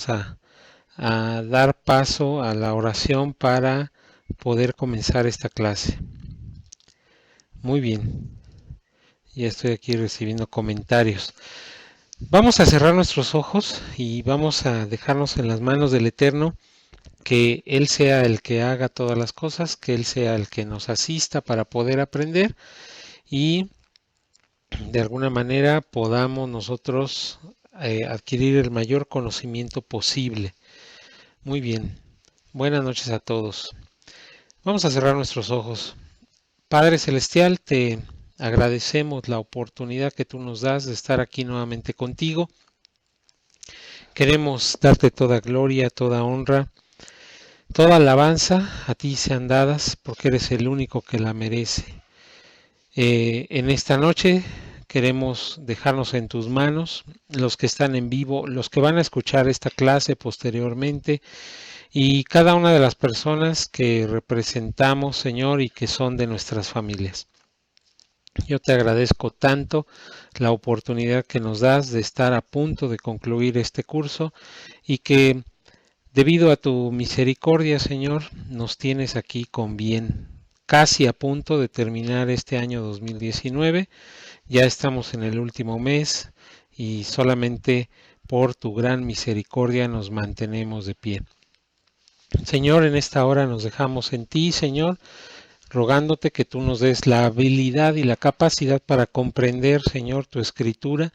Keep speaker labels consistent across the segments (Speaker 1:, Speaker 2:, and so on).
Speaker 1: a dar paso a la oración para poder comenzar esta clase. Muy bien, ya estoy aquí recibiendo comentarios. Vamos a cerrar nuestros ojos y vamos a dejarnos en las manos del Eterno, que Él sea el que haga todas las cosas, que Él sea el que nos asista para poder aprender y de alguna manera podamos nosotros adquirir el mayor conocimiento posible. Muy bien, buenas noches a todos. Vamos a cerrar nuestros ojos. Padre Celestial, te agradecemos la oportunidad que tú nos das de estar aquí nuevamente contigo. Queremos darte toda gloria, toda honra, toda alabanza a ti sean dadas porque eres el único que la merece. En esta noche queremos dejarnos en tus manos, los que están en vivo, los que van a escuchar esta clase posteriormente y cada una de las personas que representamos, Señor, y que son de nuestras familias. Yo te agradezco tanto la oportunidad que nos das de estar a punto de concluir este curso y que debido a tu misericordia, Señor, nos tienes aquí con bien, casi a punto de terminar este año 2019. Ya estamos en el último mes y solamente por tu gran misericordia nos mantenemos de pie. Señor, en esta hora nos dejamos en ti, Señor, rogándote que tú nos des la habilidad y la capacidad para comprender, Señor, tu escritura,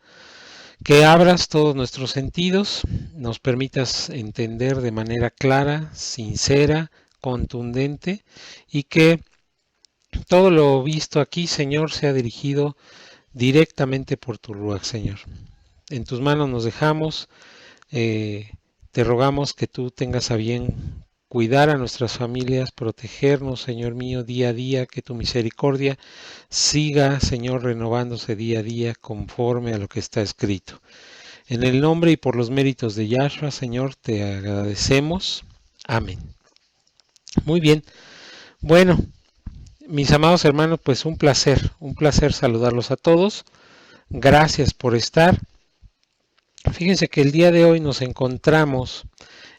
Speaker 1: que abras todos nuestros sentidos, nos permitas entender de manera clara, sincera, contundente y que todo lo visto aquí, Señor, sea dirigido directamente por tu Ruach, Señor. En tus manos nos dejamos, te rogamos que tú tengas a bien cuidar a nuestras familias, protegernos, Señor mío, día a día, que tu misericordia siga, Señor, renovándose día a día conforme a lo que está escrito. En el nombre y por los méritos de Yahshua, Señor, te agradecemos. Amén. Muy bien. Bueno, mis amados hermanos, pues un placer saludarlos a todos. Gracias por estar. Fíjense que el día de hoy nos encontramos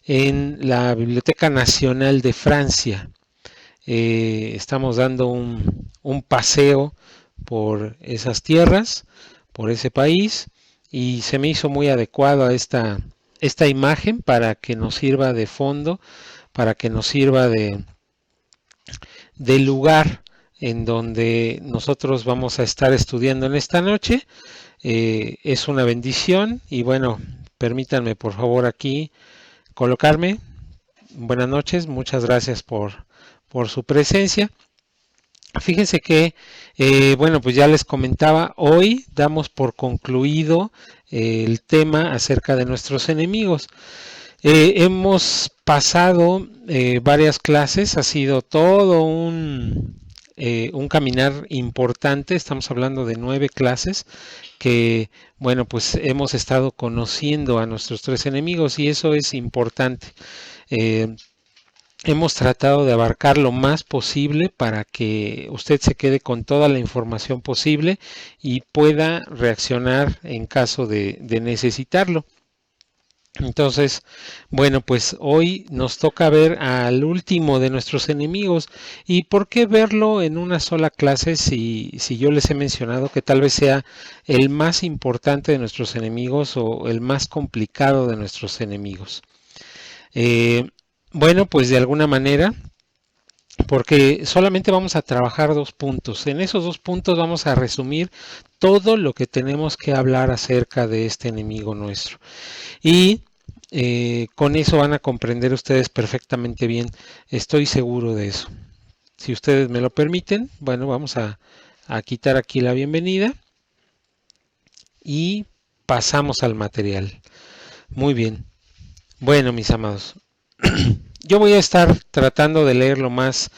Speaker 1: en la Biblioteca Nacional de Francia. Estamos dando un paseo por esas tierras, por ese país, y se me hizo muy adecuado a esta imagen para que nos sirva de fondo, para que nos sirva de lugar en donde nosotros vamos a estar estudiando en esta noche. Es una bendición y bueno, permítanme por favor aquí colocarme. Buenas noches, muchas gracias por su presencia. Fíjense que, bueno, pues ya les comentaba, hoy damos por concluido el tema acerca de nuestros enemigos. Hemos pasado varias clases, ha sido todo un caminar importante, estamos hablando de 9 clases que, bueno, pues hemos estado conociendo a nuestros 3 enemigos y eso es importante. Hemos tratado de abarcar lo más posible para que usted se quede con toda la información posible y pueda reaccionar en caso de necesitarlo. Entonces, bueno, pues hoy nos toca ver al último de nuestros enemigos. ¿Y por qué verlo en una sola clase si yo les he mencionado que tal vez sea el más importante de nuestros enemigos o el más complicado de nuestros enemigos? Bueno, pues de alguna manera, porque solamente vamos a trabajar 2 puntos. En esos 2 puntos vamos a resumir todo lo que tenemos que hablar acerca de este enemigo nuestro. Y con eso van a comprender ustedes perfectamente bien, estoy seguro de eso. Si ustedes me lo permiten, bueno, vamos a quitar aquí la bienvenida y pasamos al material. Muy bien. Bueno, mis amados, yo voy a estar tratando de leer lo más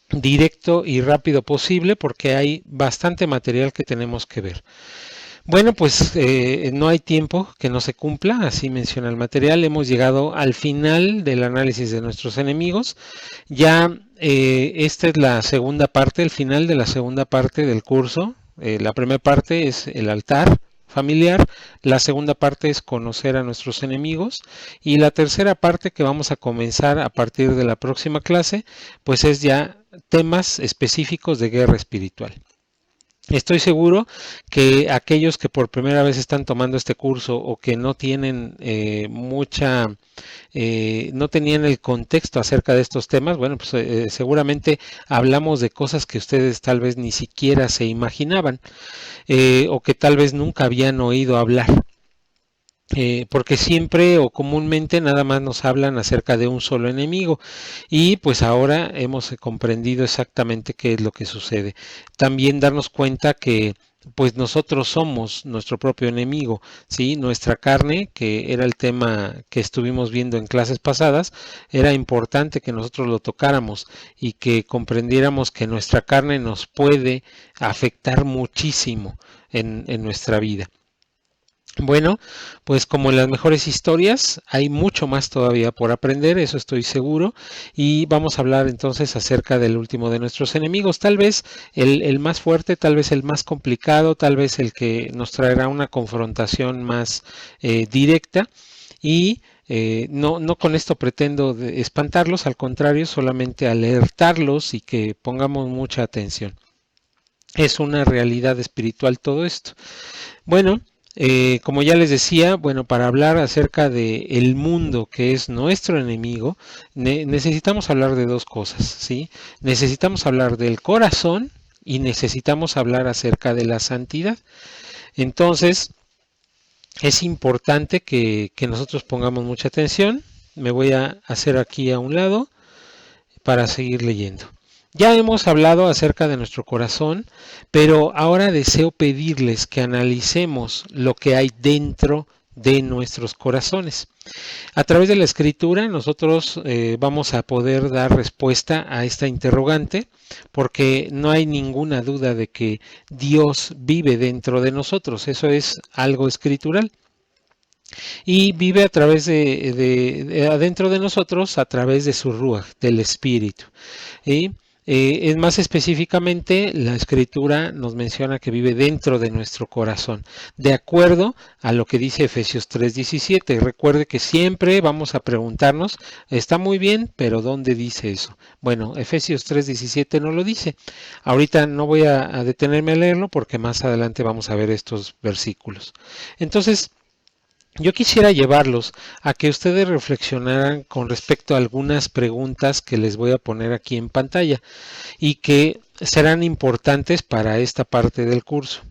Speaker 1: directo y rápido posible porque hay bastante material que tenemos que ver. Bueno, pues no hay tiempo que no se cumpla, así menciona el material. Hemos llegado al final del análisis de nuestros enemigos. Ya esta es la segunda parte, el final de la segunda parte del curso. La primera parte es el altar, familiar, la segunda parte es conocer a nuestros enemigos y la tercera parte que vamos a comenzar a partir de la próxima clase, pues es ya temas específicos de guerra espiritual. Estoy seguro que aquellos que por primera vez están tomando este curso o que no tienen no tenían el contexto acerca de estos temas, bueno, pues seguramente hablamos de cosas que ustedes tal vez ni siquiera se imaginaban o que tal vez nunca habían oído hablar. Porque siempre o comúnmente nada más nos hablan acerca de un solo enemigo y pues ahora hemos comprendido exactamente qué es lo que sucede. También darnos cuenta que pues nosotros somos nuestro propio enemigo, ¿sí? Nuestra carne, que era el tema que estuvimos viendo en clases pasadas, era importante que nosotros lo tocáramos y que comprendiéramos que nuestra carne nos puede afectar muchísimo en nuestra vida. Bueno, pues como en las mejores historias, hay mucho más todavía por aprender, eso estoy seguro, y vamos a hablar entonces acerca del último de nuestros enemigos, tal vez el más fuerte, tal vez el más complicado, tal vez el que nos traerá una confrontación más directa, y no con esto pretendo espantarlos, al contrario, solamente alertarlos y que pongamos mucha atención. Es una realidad espiritual todo esto. Bueno, como ya les decía, bueno, para hablar acerca de el mundo que es nuestro enemigo, necesitamos hablar de dos cosas, ¿sí? Necesitamos hablar del corazón y necesitamos hablar acerca de la santidad. Entonces, es importante que nosotros pongamos mucha atención. Me voy a hacer aquí a un lado para seguir leyendo. Ya hemos hablado acerca de nuestro corazón, pero ahora deseo pedirles que analicemos lo que hay dentro de nuestros corazones. A través de la escritura nosotros vamos a poder dar respuesta a esta interrogante, porque no hay ninguna duda de que Dios vive dentro de nosotros, eso es algo escritural. Y vive a través adentro de nosotros a través de su Ruach, del Espíritu. ¿Sí? Es más específicamente, la escritura nos menciona que vive dentro de nuestro corazón, de acuerdo a lo que dice Efesios 3:17. Recuerde que siempre vamos a preguntarnos, está muy bien, pero ¿dónde dice eso? Bueno, Efesios 3:17 no lo dice. Ahorita no voy a detenerme a leerlo porque más adelante vamos a ver estos versículos. Entonces, yo quisiera llevarlos a que ustedes reflexionaran con respecto a algunas preguntas que les voy a poner aquí en pantalla y que serán importantes para esta parte del curso.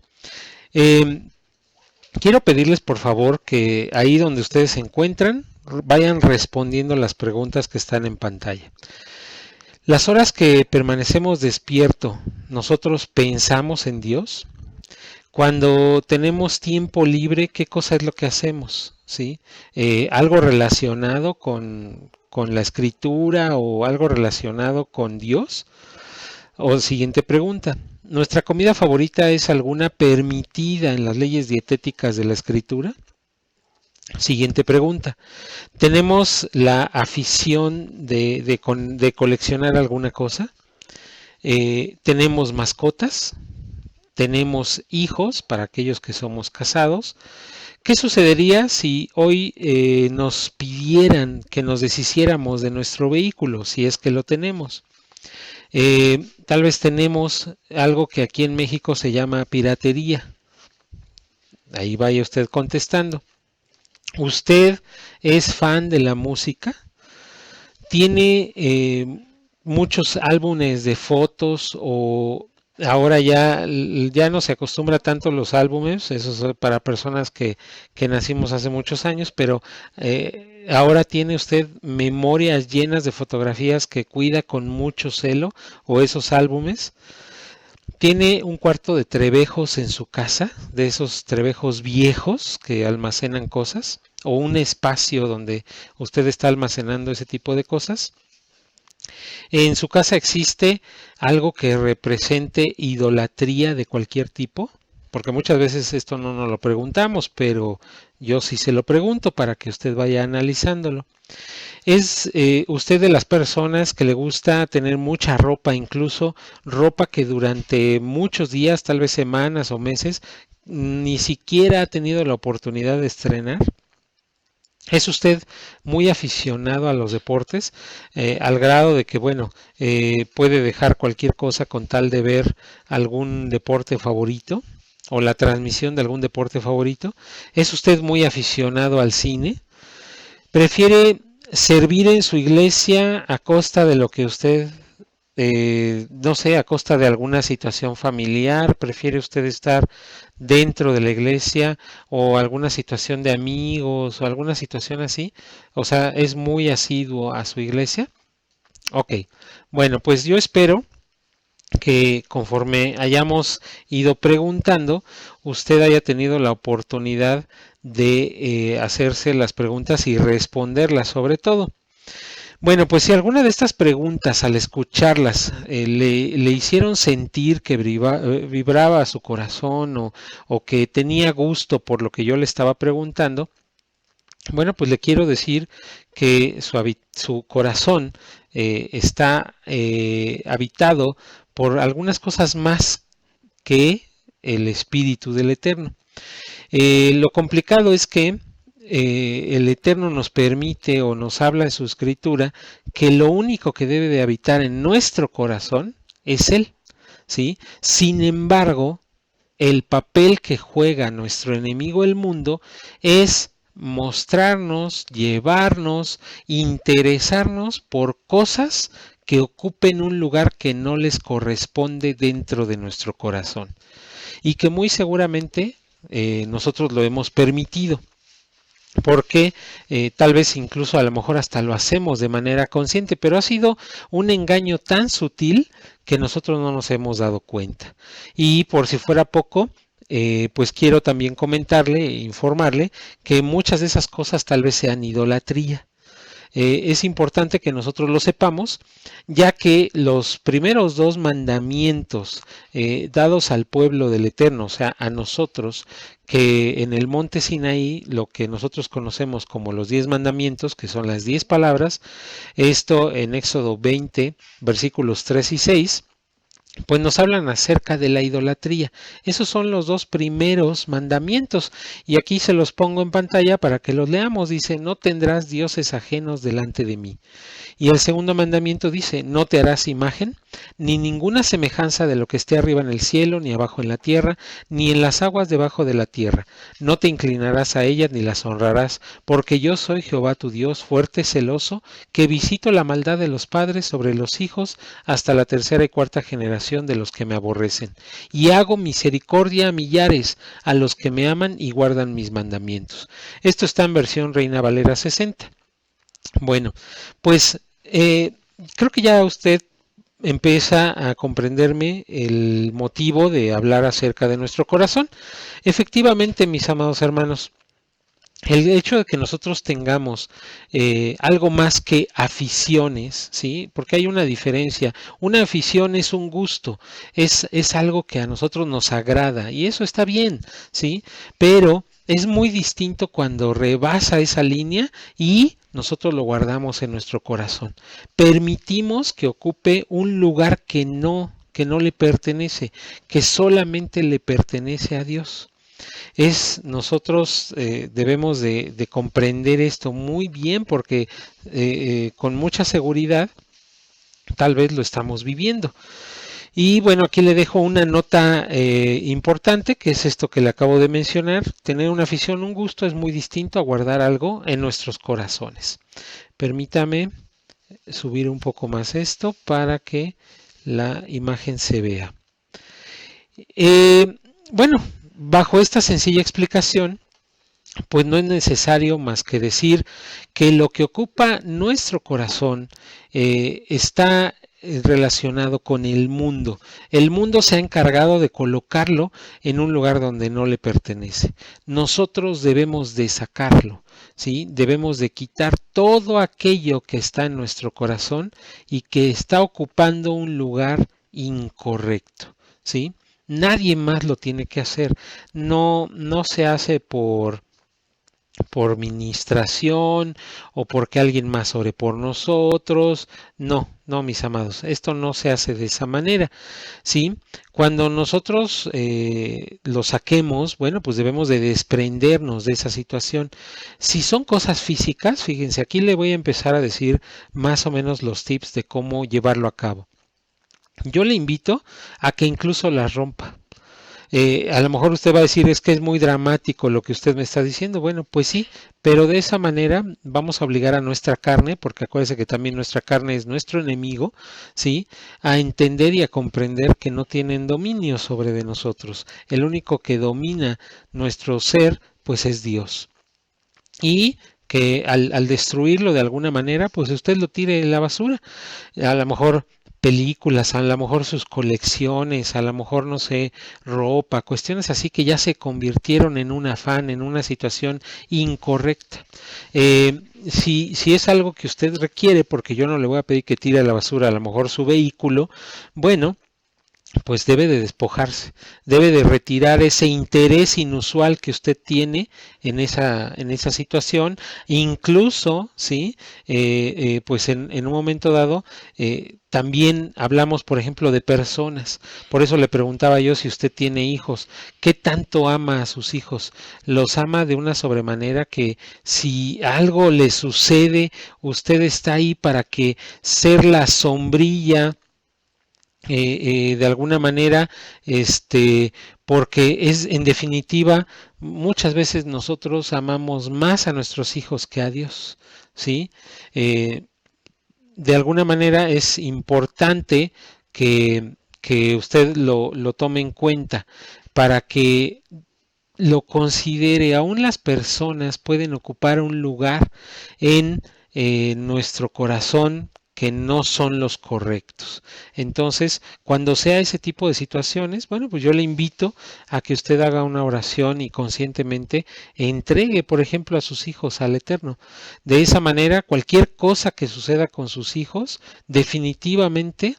Speaker 1: Quiero pedirles por favor que ahí donde ustedes se encuentran vayan respondiendo las preguntas que están en pantalla. Las horas que permanecemos despierto, ¿nosotros pensamos en Dios? Cuando tenemos tiempo libre, ¿qué cosa es lo que hacemos? ¿Sí? ¿Algo relacionado con la escritura o algo relacionado con Dios? O siguiente pregunta, ¿nuestra comida favorita es alguna permitida en las leyes dietéticas de la escritura? Siguiente pregunta, ¿tenemos la afición de coleccionar alguna cosa? ¿Tenemos mascotas? ¿Tenemos hijos para aquellos que somos casados? ¿Qué sucedería si hoy nos pidieran que nos deshiciéramos de nuestro vehículo, si es que lo tenemos? Tal vez tenemos algo que aquí en México se llama piratería. Ahí vaya usted contestando. ¿Usted es fan de la música? ¿Tiene muchos álbumes de fotos o ahora ya no se acostumbra tanto los álbumes, eso es para personas que nacimos hace muchos años, pero ahora tiene usted memorias llenas de fotografías que cuida con mucho celo o esos álbumes? ¿Tiene un cuarto de trebejos en su casa, de esos trebejos viejos que almacenan cosas? ¿O un espacio donde usted está almacenando ese tipo de cosas? ¿En su casa existe algo que represente idolatría de cualquier tipo? Porque muchas veces esto no nos lo preguntamos, pero yo sí se lo pregunto para que usted vaya analizándolo. ¿Es usted de las personas que le gusta tener mucha ropa, incluso ropa que durante muchos días, tal vez semanas o meses, ni siquiera ha tenido la oportunidad de estrenar. ¿Es usted muy aficionado a los deportes, al grado de que, bueno, puede dejar cualquier cosa con tal de ver algún deporte favorito o la transmisión de algún deporte favorito? ¿Es usted muy aficionado al cine? ¿Prefiere servir en su iglesia a costa de lo que usted, no sé, a costa de alguna situación familiar? ¿Prefiere usted estar dentro de la iglesia o alguna situación de amigos o alguna situación así? O sea, ¿es muy asiduo a su iglesia? Ok, bueno, pues yo espero que conforme hayamos ido preguntando, usted haya tenido la oportunidad de hacerse las preguntas y responderlas sobre todo. Bueno, pues si alguna de estas preguntas al escucharlas le hicieron sentir que vibraba su corazón o que tenía gusto por lo que yo le estaba preguntando, bueno, pues le quiero decir que su corazón está habitado por algunas cosas más que el Espíritu del Eterno. Lo complicado es que el Eterno nos permite o nos habla en su escritura que lo único que debe de habitar en nuestro corazón es Él, ¿sí? Sin embargo, el papel que juega nuestro enemigo el mundo es mostrarnos, llevarnos, interesarnos por cosas que ocupen un lugar que no les corresponde dentro de nuestro corazón y que muy seguramente nosotros lo hemos permitido porque tal vez incluso a lo mejor hasta lo hacemos de manera consciente, pero ha sido un engaño tan sutil que nosotros no nos hemos dado cuenta. Y por si fuera poco, pues quiero también comentarle e informarle que muchas de esas cosas tal vez sean idolatría. Es importante que nosotros lo sepamos, ya que los primeros dos mandamientos dados al pueblo del Eterno, o sea, a nosotros, que en el monte Sinaí, lo que nosotros conocemos como los 10 mandamientos, que son las 10 palabras, esto en Éxodo 20, versículos 3 y 6, pues nos hablan acerca de la idolatría. Esos son los dos primeros mandamientos y aquí se los pongo en pantalla para que los leamos. Dice, no tendrás dioses ajenos delante de mí. Y el segundo mandamiento dice, no te harás imagen, ni ninguna semejanza de lo que esté arriba en el cielo, ni abajo en la tierra, ni en las aguas debajo de la tierra. No te inclinarás a ellas ni las honrarás, porque yo soy Jehová tu Dios, fuerte, celoso, que visito la maldad de los padres sobre los hijos hasta la tercera y cuarta generación de los que me aborrecen. Y hago misericordia a millares, a los que me aman y guardan mis mandamientos. Esto está en versión Reina Valera 60. Bueno, pues creo que ya usted empieza a comprenderme el motivo de hablar acerca de nuestro corazón. Efectivamente, mis amados hermanos, el hecho de que nosotros tengamos algo más que aficiones, ¿sí? Porque hay una diferencia. Una afición es un gusto, es algo que a nosotros nos agrada y eso está bien, ¿sí? Pero es muy distinto cuando rebasa esa línea y nosotros lo guardamos en nuestro corazón. Permitimos que ocupe un lugar que no le pertenece, que solamente le pertenece a Dios. Nosotros debemos de comprender esto muy bien porque con mucha seguridad tal vez lo estamos viviendo. Y bueno, aquí le dejo una nota importante, que es esto que le acabo de mencionar. Tener una afición, un gusto es muy distinto a guardar algo en nuestros corazones. Permítame subir un poco más esto para que la imagen se vea. Bueno, bajo esta sencilla explicación, pues no es necesario más que decir que lo que ocupa nuestro corazón está relacionado con el mundo. El mundo se ha encargado de colocarlo en un lugar donde no le pertenece. Nosotros debemos de sacarlo, ¿sí? Debemos de quitar todo aquello que está en nuestro corazón y que está ocupando un lugar incorrecto, ¿sí? Nadie más lo tiene que hacer. No se hace por ministración o porque alguien más ore por nosotros. No, No, mis amados, esto no se hace de esa manera, ¿sí? Cuando nosotros lo saquemos, bueno, pues debemos de desprendernos de esa situación. Si son cosas físicas, fíjense, aquí le voy a empezar a decir más o menos los tips de cómo llevarlo a cabo. Yo le invito a que incluso las rompa. A lo mejor usted va a decir, es que es muy dramático lo que usted me está diciendo. Bueno, pues sí, pero de esa manera vamos a obligar a nuestra carne, porque acuérdese que también nuestra carne es nuestro enemigo, ¿sí? A entender y a comprender que no tienen dominio sobre de nosotros. El único que domina nuestro ser, pues es Dios. Y que al destruirlo de alguna manera, pues usted lo tire en la basura. A lo mejor películas, a lo mejor sus colecciones, a lo mejor, no sé, ropa, cuestiones así que ya se convirtieron en un afán, en una situación incorrecta. Si es algo que usted requiere, porque yo no le voy a pedir que tire a la basura a lo mejor su vehículo, bueno, pues debe de despojarse, debe de retirar ese interés inusual que usted tiene en esa situación, incluso, ¿sí? Pues en un momento dado, también hablamos, por ejemplo, de personas. Por eso le preguntaba yo si usted tiene hijos, ¿qué tanto ama a sus hijos? Los ama de una sobremanera que si algo le sucede, usted está ahí para que ser la sombrilla de alguna manera, porque es en definitiva, muchas veces nosotros amamos más a nuestros hijos que a Dios, ¿sí? Eh, de alguna manera es importante que usted lo tome en cuenta para que lo considere. Aún las personas pueden ocupar un lugar en nuestro corazón que no son los correctos. Entonces, cuando sea ese tipo de situaciones, bueno, pues yo le invito a que usted haga una oración y conscientemente entregue, por ejemplo, a sus hijos al Eterno. De esa manera, cualquier cosa que suceda con sus hijos, definitivamente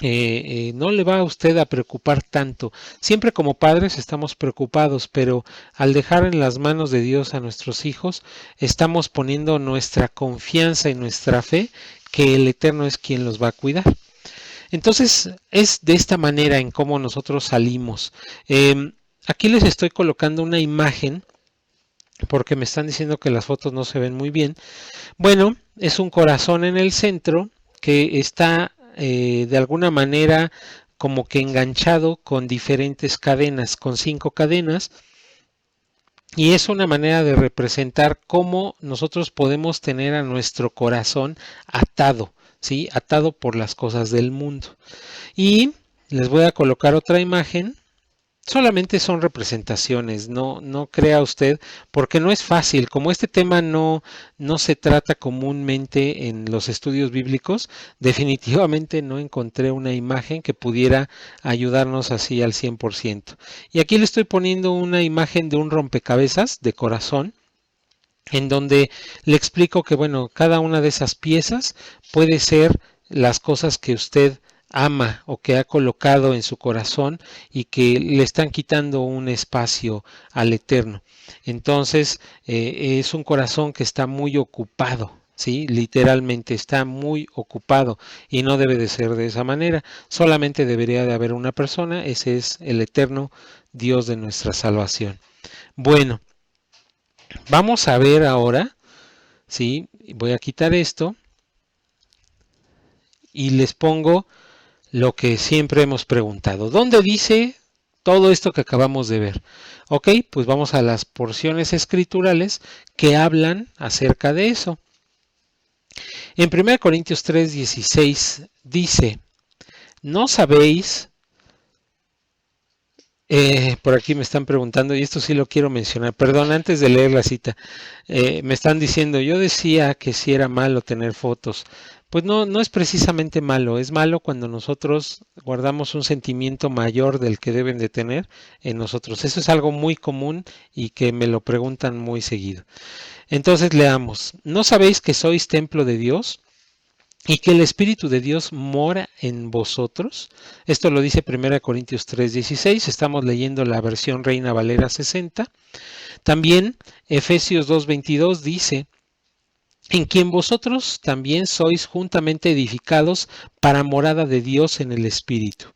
Speaker 1: no le va a usted a preocupar tanto. Siempre como padres estamos preocupados, pero al dejar en las manos de Dios a nuestros hijos, estamos poniendo nuestra confianza y nuestra fe que el Eterno es quien los va a cuidar. Entonces, es de esta manera en cómo nosotros salimos. Aquí les estoy colocando una imagen porque me están diciendo que las fotos no se ven muy bien. Bueno, es un corazón en el centro que está de alguna manera como que enganchado con diferentes cadenas, con 5 cadenas, y es una manera de representar cómo nosotros podemos tener a nuestro corazón atado, ¿sí? Atado por las cosas del mundo. Y les voy a colocar otra imagen. Solamente son representaciones, no crea usted, porque no es fácil. Como este tema no se trata comúnmente en los estudios bíblicos, definitivamente no encontré una imagen que pudiera ayudarnos así al 100%. Y aquí le estoy poniendo una imagen de un rompecabezas de corazón, en donde le explico que, bueno, cada una de esas piezas puede ser las cosas que usted ama o que ha colocado en su corazón y que le están quitando un espacio al Eterno. Entonces, es un corazón que está muy ocupado, ¿sí? Literalmente está muy ocupado y no debe de ser de esa manera. Solamente debería de haber una persona, ese es el Eterno Dios de nuestra salvación. Bueno, vamos a ver ahora, ¿sí? Voy a quitar esto y les pongo lo que siempre hemos preguntado. ¿Dónde dice todo esto que acabamos de ver? Ok, pues vamos a las porciones escriturales que hablan acerca de eso. En 1 Corintios 3:16 dice, ¿no sabéis? Por aquí me están preguntando, y esto sí lo quiero mencionar, perdón, antes de leer la cita, me están diciendo, yo decía que si era malo tener fotos. Pues no es precisamente malo, es malo cuando nosotros guardamos un sentimiento mayor del que deben de tener en nosotros. Eso es algo muy común y que me lo preguntan muy seguido. Entonces leamos, ¿no sabéis que sois templo de Dios y que el Espíritu de Dios mora en vosotros? Esto lo dice 1 Corintios 3:16, estamos leyendo la versión Reina Valera 60. También Efesios 2:22 dice, en quien vosotros también sois juntamente edificados para morada de Dios en el Espíritu.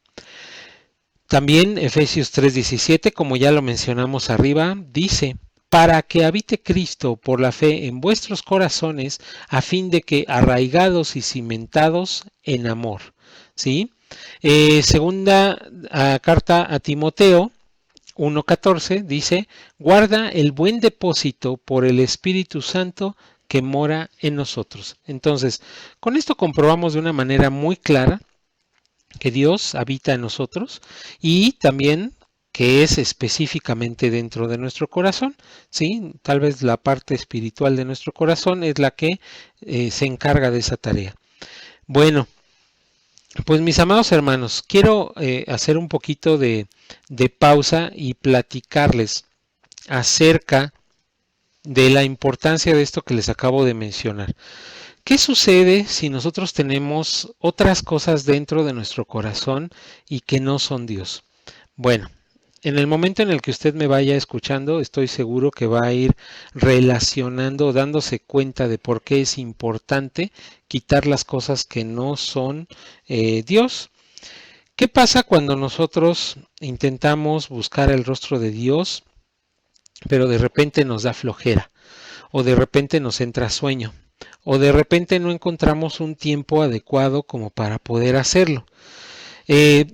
Speaker 1: También Efesios 3:17, como ya lo mencionamos arriba, dice, para que habite Cristo por la fe en vuestros corazones, a fin de que arraigados y cimentados en amor. ¿Sí? Segunda carta a Timoteo 1:14 dice, guarda el buen depósito por el Espíritu Santo que mora en nosotros. Entonces, con esto comprobamos de una manera muy clara que Dios habita en nosotros y también que es específicamente dentro de nuestro corazón, ¿sí? Tal vez la parte espiritual de nuestro corazón es la que se encarga de esa tarea. Bueno, pues mis amados hermanos, quiero hacer un poquito de pausa y platicarles acerca de la importancia de esto que les acabo de mencionar. ¿Qué sucede si nosotros tenemos otras cosas dentro de nuestro corazón y que no son Dios? Bueno, en el momento en el que usted me vaya escuchando, estoy seguro que va a ir relacionando, dándose cuenta de por qué es importante quitar las cosas que no son Dios. ¿Qué pasa cuando nosotros intentamos buscar el rostro de Dios, pero de repente nos da flojera, o de repente nos entra sueño, o de repente no encontramos un tiempo adecuado como para poder hacerlo? Eh,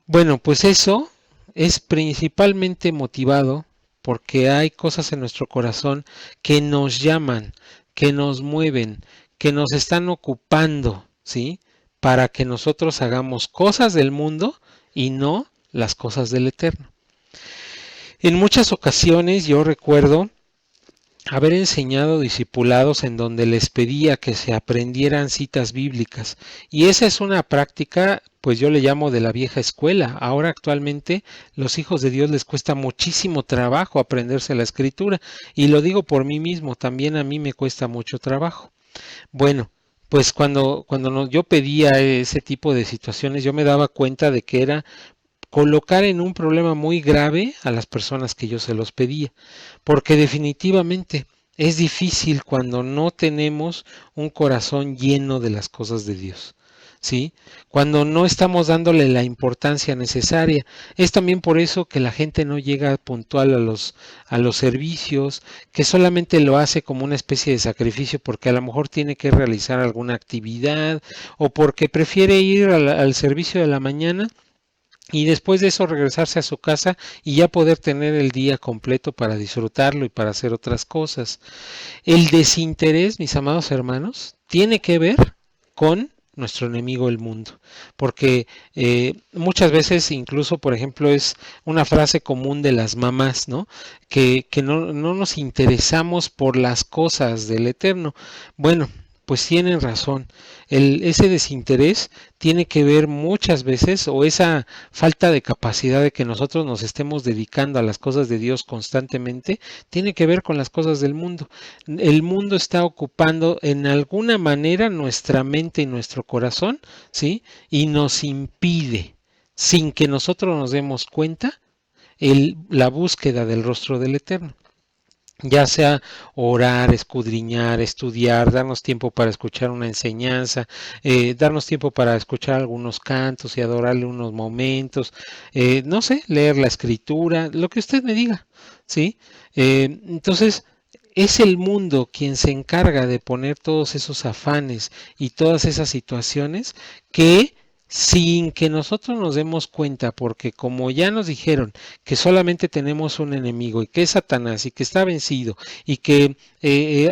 Speaker 1: bueno, pues eso es principalmente motivado porque hay cosas en nuestro corazón que nos llaman, que nos mueven, que nos están ocupando, ¿sí? Para que nosotros hagamos cosas del mundo y no las cosas del Eterno. En muchas ocasiones yo recuerdo haber enseñado discipulados en donde les pedía que se aprendieran citas bíblicas, y esa es una práctica, pues yo le llamo de la vieja escuela. Ahora actualmente los hijos de Dios les cuesta muchísimo trabajo aprenderse la escritura, y lo digo por mí mismo, también a mí me cuesta mucho trabajo. Bueno, pues cuando yo pedía ese tipo de situaciones, yo me daba cuenta de que era colocar en un problema muy grave a las personas que yo se los pedía, porque definitivamente es difícil cuando no tenemos un corazón lleno de las cosas de Dios. ¿Sí? Cuando no estamos dándole la importancia necesaria. Es también por eso que la gente no llega puntual a los servicios, que solamente lo hace como una especie de sacrificio porque a lo mejor tiene que realizar alguna actividad o porque prefiere ir al servicio de la mañana y después de eso regresarse a su casa y ya poder tener el día completo para disfrutarlo y para hacer otras cosas. El desinterés, mis amados hermanos, tiene que ver con nuestro enemigo el mundo, porque muchas veces incluso, por ejemplo, es una frase común de las mamás, ¿no? Que no nos interesamos por las cosas del Eterno. Bueno, pues tienen razón. Ese desinterés tiene que ver muchas veces, o esa falta de capacidad de que nosotros nos estemos dedicando a las cosas de Dios constantemente, tiene que ver con las cosas del mundo. El mundo está ocupando en alguna manera nuestra mente y nuestro corazón, ¿sí? Y nos impide, sin que nosotros nos demos cuenta, la búsqueda del rostro del Eterno. Ya sea orar, escudriñar, estudiar, darnos tiempo para escuchar una enseñanza, darnos tiempo para escuchar algunos cantos y adorarle unos momentos, no sé, leer la escritura, lo que usted me diga, ¿sí? Entonces, es el mundo quien se encarga de poner todos esos afanes y todas esas situaciones que sin que nosotros nos demos cuenta, porque como ya nos dijeron que solamente tenemos un enemigo y que es Satanás y que está vencido y que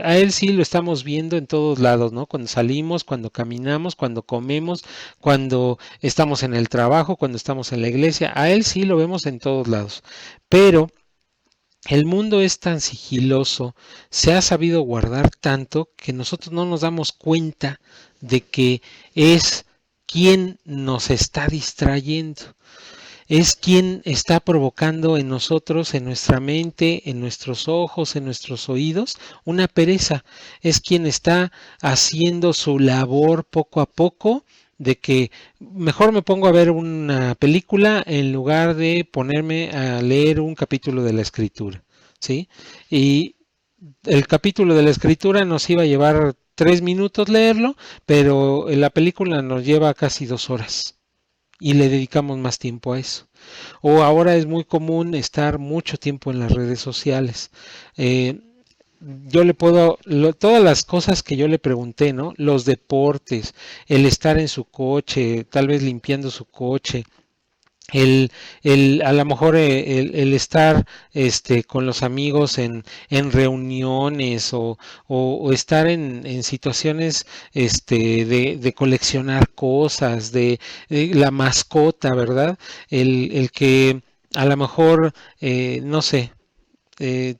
Speaker 1: a él sí lo estamos viendo en todos lados, ¿no? Cuando salimos, cuando caminamos, cuando comemos, cuando estamos en el trabajo, cuando estamos en la iglesia, a él sí lo vemos en todos lados. Pero el mundo es tan sigiloso, se ha sabido guardar tanto que nosotros no nos damos cuenta de que es quien nos está distrayendo, es quien está provocando en nosotros, en nuestra mente, en nuestros ojos, en nuestros oídos, una pereza, es quien está haciendo su labor poco a poco de que mejor me pongo a ver una película en lugar de ponerme a leer un capítulo de la escritura, ¿sí? Y el capítulo de la escritura nos iba a llevar 3 minutos leerlo, pero la película nos lleva casi 2 horas y le dedicamos más tiempo a eso. O ahora es muy común estar mucho tiempo en las redes sociales. Eh, yo le puedo, todas las cosas que yo le pregunté, ¿no? Los deportes, el estar en su coche, tal vez limpiando su coche, el, a lo mejor el estar con los amigos en reuniones o estar en situaciones de coleccionar cosas, de la mascota, ¿verdad? El que a lo mejor, no sé,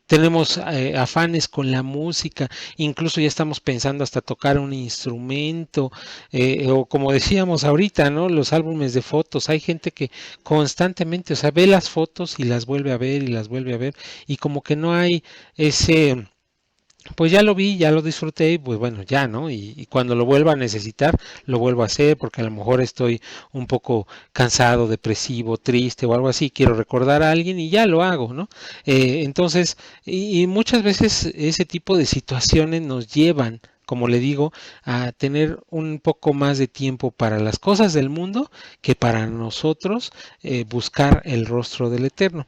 Speaker 1: tenemos afanes con la música, incluso ya estamos pensando hasta tocar un instrumento, o como decíamos ahorita, ¿no? Los álbumes de fotos, hay gente que constantemente, o sea, ve las fotos y las vuelve a ver y las vuelve a ver, y como que no hay ese, pues ya lo vi, ya lo disfruté, y pues bueno, ya, ¿no? Y cuando lo vuelva a necesitar, lo vuelvo a hacer porque a lo mejor estoy un poco cansado, depresivo, triste o algo así, quiero recordar a alguien y ya lo hago, ¿no? Entonces, y muchas veces ese tipo de situaciones nos llevan, como le digo, a tener un poco más de tiempo para las cosas del mundo que para nosotros buscar el rostro del Eterno.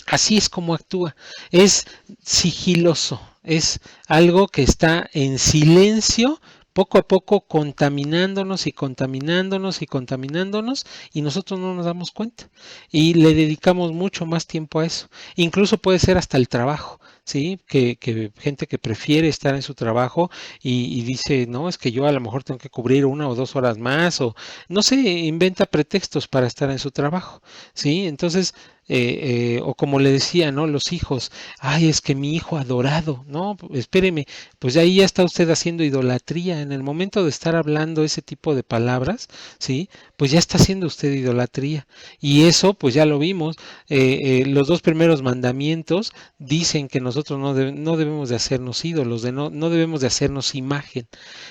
Speaker 1: Así es como actúa. Es sigiloso. Es algo que está en silencio, poco a poco contaminándonos y contaminándonos y contaminándonos, y nosotros no nos damos cuenta. Y le dedicamos mucho más tiempo a eso. Incluso puede ser hasta el trabajo. ¿Sí? Que gente que prefiere estar en su trabajo y dice, no, es que yo a lo mejor tengo que cubrir 1 o 2 horas más, o no sé, inventa pretextos para estar en su trabajo, ¿sí? Entonces, o como le decía, ¿no? Los hijos, ay, es que mi hijo adorado, no, espéreme, pues ahí ya está usted haciendo idolatría. En el momento de estar hablando ese tipo de palabras, ¿sí? Pues ya está haciendo usted idolatría. Y eso, pues ya lo vimos, los 2 primeros mandamientos dicen que nosotros no debemos de hacernos ídolos, no debemos de hacernos imagen.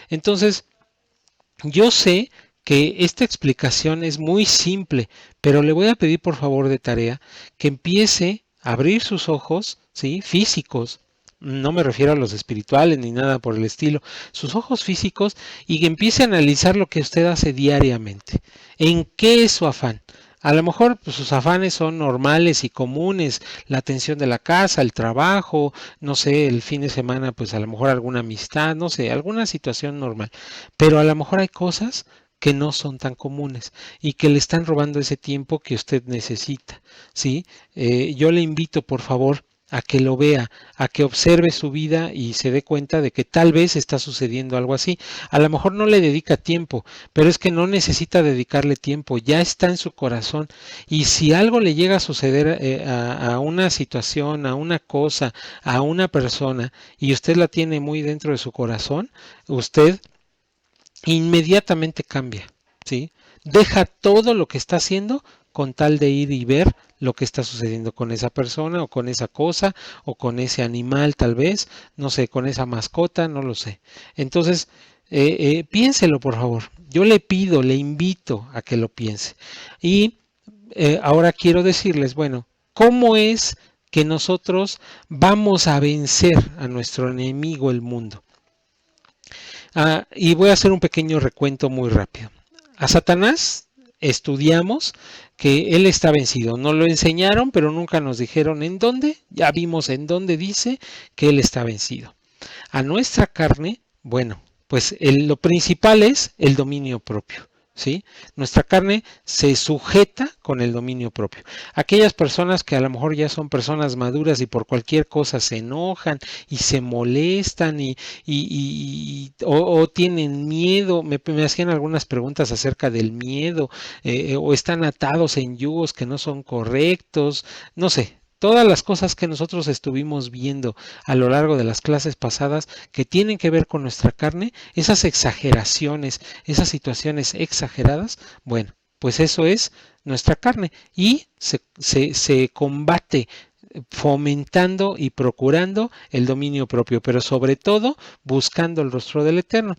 Speaker 1: Entonces, yo sé que esta explicación es muy simple, pero le voy a pedir por favor de tarea que empiece a abrir sus ojos, ¿sí? Físicos. No me refiero a los espirituales ni nada por el estilo, sus ojos físicos, y que empiece a analizar lo que usted hace diariamente. ¿En qué es su afán? A lo mejor pues, sus afanes son normales y comunes, la atención de la casa, el trabajo, no sé, el fin de semana, pues a lo mejor alguna amistad, no sé, alguna situación normal. Pero a lo mejor hay cosas que no son tan comunes y que le están robando ese tiempo que usted necesita, ¿sí? Yo le invito, por favor, a que lo vea, a que observe su vida y se dé cuenta de que tal vez está sucediendo algo así. A lo mejor no le dedica tiempo, pero es que no necesita dedicarle tiempo, ya está en su corazón. Y si algo le llega a suceder a una situación, a una cosa, a una persona, y usted la tiene muy dentro de su corazón, usted inmediatamente cambia, ¿sí? Deja todo lo que está haciendo con tal de ir y ver lo que está sucediendo con esa persona o con esa cosa o con ese animal tal vez, no sé, con esa mascota, no lo sé. Entonces, piénselo por favor. Yo le pido, le invito a que lo piense. Y ahora quiero decirles, bueno, ¿cómo es que nosotros vamos a vencer a nuestro enemigo, el mundo? Y voy a hacer un pequeño recuento muy rápido. A Satanás estudiamos que él está vencido. Nos lo enseñaron, pero nunca nos dijeron en dónde. Ya vimos en dónde dice que él está vencido. A nuestra carne, bueno, pues lo principal es el dominio propio. ¿Sí? Nuestra carne se sujeta con el dominio propio. Aquellas personas que a lo mejor ya son personas maduras y por cualquier cosa se enojan y se molestan o tienen miedo, me hacían algunas preguntas acerca del miedo, o están atados en yugos que no son correctos, no sé, todas las cosas que nosotros estuvimos viendo a lo largo de las clases pasadas que tienen que ver con nuestra carne, esas exageraciones, esas situaciones exageradas, bueno, pues eso es nuestra carne y se combate fomentando y procurando el dominio propio, pero sobre todo buscando el rostro del Eterno.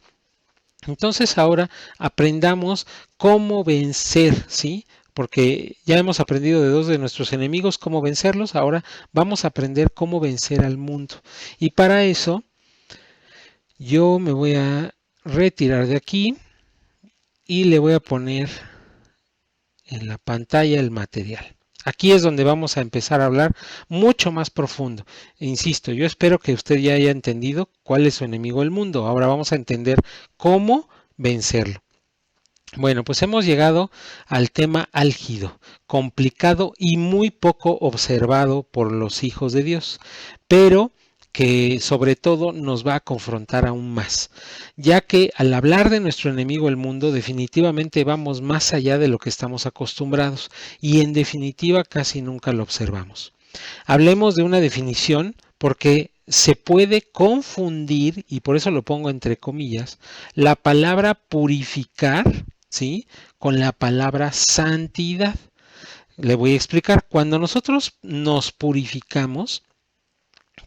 Speaker 1: Entonces ahora aprendamos cómo vencer, ¿sí? porque ya hemos aprendido de dos de nuestros enemigos cómo vencerlos, ahora vamos a aprender cómo vencer al mundo. Y para eso yo me voy a retirar de aquí y le voy a poner en la pantalla el material. Aquí es donde vamos a empezar a hablar mucho más profundo. E insisto, yo espero que usted ya haya entendido cuál es su enemigo el mundo. Ahora vamos a entender cómo vencerlo. Bueno, pues hemos llegado al tema álgido, complicado y muy poco observado por los hijos de Dios, pero que sobre todo nos va a confrontar aún más, ya que al hablar de nuestro enemigo el mundo definitivamente vamos más allá de lo que estamos acostumbrados y en definitiva casi nunca lo observamos. Hablemos de una definición porque se puede confundir, y por eso lo pongo entre comillas, la palabra purificar, ¿sí?, con la palabra santidad. Le voy a explicar. Cuando nosotros nos purificamos,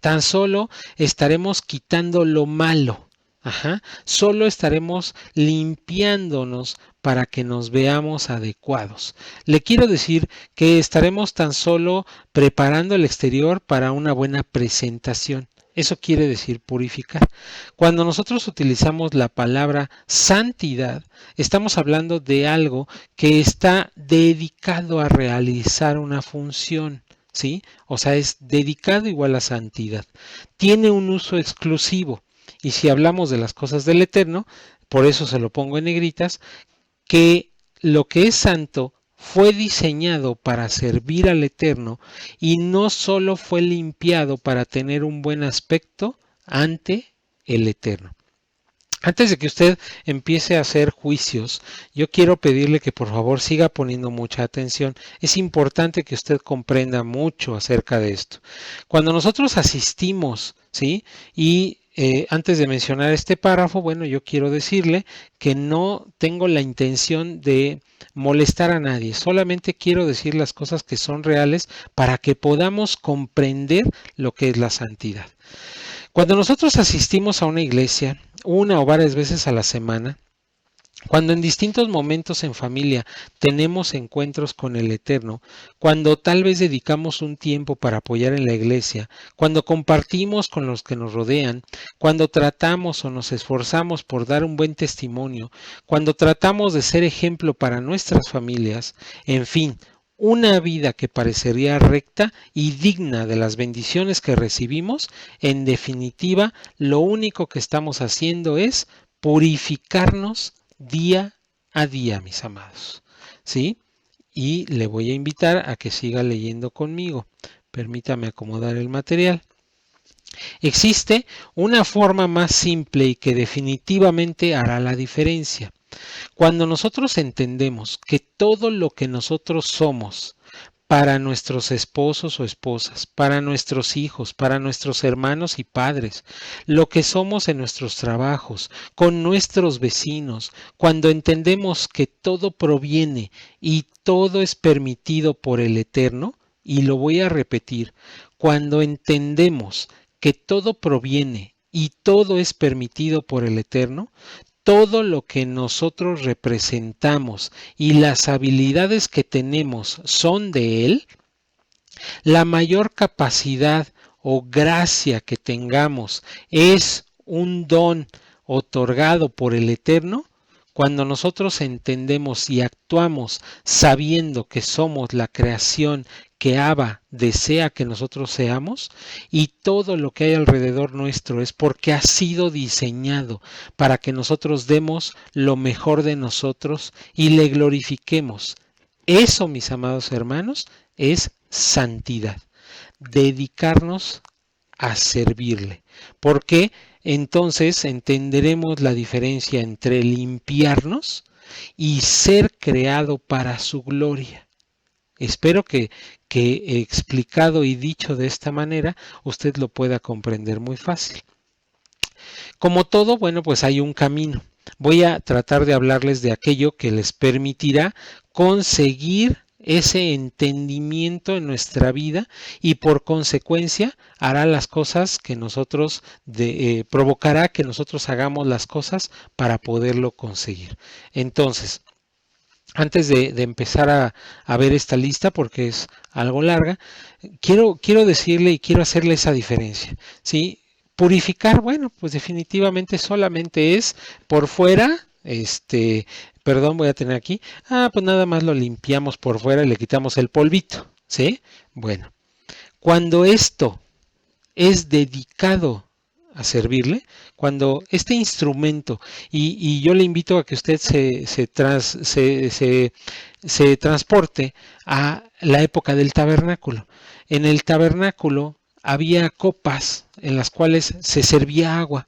Speaker 1: tan solo estaremos quitando lo malo. Ajá. Solo estaremos limpiándonos para que nos veamos adecuados. Le quiero decir que estaremos tan solo preparando el exterior para una buena presentación. Eso quiere decir purificar. Cuando nosotros utilizamos la palabra santidad, estamos hablando de algo que está dedicado a realizar una función. ¿Sí? O sea, es dedicado igual a santidad. Tiene un uso exclusivo. Y si hablamos de las cosas del Eterno, por eso se lo pongo en negritas, que lo que es santo fue diseñado para servir al Eterno y no solo fue limpiado para tener un buen aspecto ante el Eterno. Antes de que usted empiece a hacer juicios, yo quiero pedirle que por favor siga poniendo mucha atención. Es importante que usted comprenda mucho acerca de esto. Cuando nosotros asistimos, ¿sí? Y antes de mencionar este párrafo, bueno, yo quiero decirle que no tengo la intención de molestar a nadie. Solamente quiero decir las cosas que son reales para que podamos comprender lo que es la santidad. Cuando nosotros asistimos a una iglesia, una o varias veces a la semana, cuando en distintos momentos en familia tenemos encuentros con el Eterno, cuando tal vez dedicamos un tiempo para apoyar en la iglesia, cuando compartimos con los que nos rodean, cuando tratamos o nos esforzamos por dar un buen testimonio, cuando tratamos de ser ejemplo para nuestras familias, en fin, una vida que parecería recta y digna de las bendiciones que recibimos, en definitiva, lo único que estamos haciendo es purificarnos día a día, mis amados. ¿Sí? Y le voy a invitar a que siga leyendo conmigo. Permítame acomodar el material. Existe una forma más simple y que definitivamente hará la diferencia. Cuando nosotros entendemos que todo lo que nosotros somos para nuestros esposos o esposas, para nuestros hijos, para nuestros hermanos y padres, lo que somos en nuestros trabajos, con nuestros vecinos, cuando entendemos que todo proviene y todo es permitido por el Eterno, y lo voy a repetir, cuando entendemos que todo proviene y todo es permitido por el Eterno, todo lo que nosotros representamos y las habilidades que tenemos son de Él, la mayor capacidad o gracia que tengamos es un don otorgado por el Eterno. Cuando nosotros entendemos y actuamos sabiendo que somos la creación que Abba desea que nosotros seamos, y todo lo que hay alrededor nuestro es porque ha sido diseñado para que nosotros demos lo mejor de nosotros y le glorifiquemos. Eso, mis amados hermanos, es santidad. Dedicarnos a servirle. Porque entonces entenderemos la diferencia entre limpiarnos y ser creado para su gloria. Espero que explicado y dicho de esta manera, usted lo pueda comprender muy fácil. Como todo, bueno, pues hay un camino. Voy a tratar de hablarles de aquello que les permitirá conseguir ese entendimiento en nuestra vida y por consecuencia hará las cosas que nosotros provocará que nosotros hagamos las cosas para poderlo conseguir. Entonces, antes de empezar a ver esta lista, porque es algo larga, quiero decirle y quiero hacerle esa diferencia, ¿sí? Purificar, bueno, pues definitivamente solamente es por fuera, perdón, voy a tener aquí, pues nada más lo limpiamos por fuera y le quitamos el polvito, ¿sí? Bueno, cuando esto es dedicado a servirle, cuando este instrumento, y yo le invito a que usted se transporte a la época del tabernáculo. En el tabernáculo había copas en las cuales se servía agua,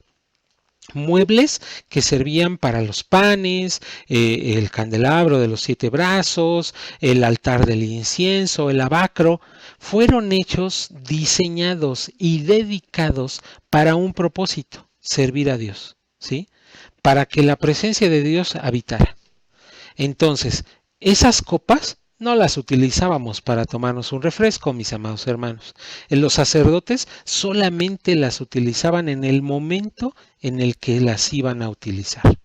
Speaker 1: muebles que servían para los panes, el candelabro de los 7 brazos, el altar del incienso, el abacro, fueron hechos, diseñados y dedicados para un propósito, servir a Dios, ¿sí? Para que la presencia de Dios habitara. Entonces, esas copas no las utilizábamos para tomarnos un refresco, mis amados hermanos. Los sacerdotes solamente las utilizaban en el momento en el que las iban a utilizar.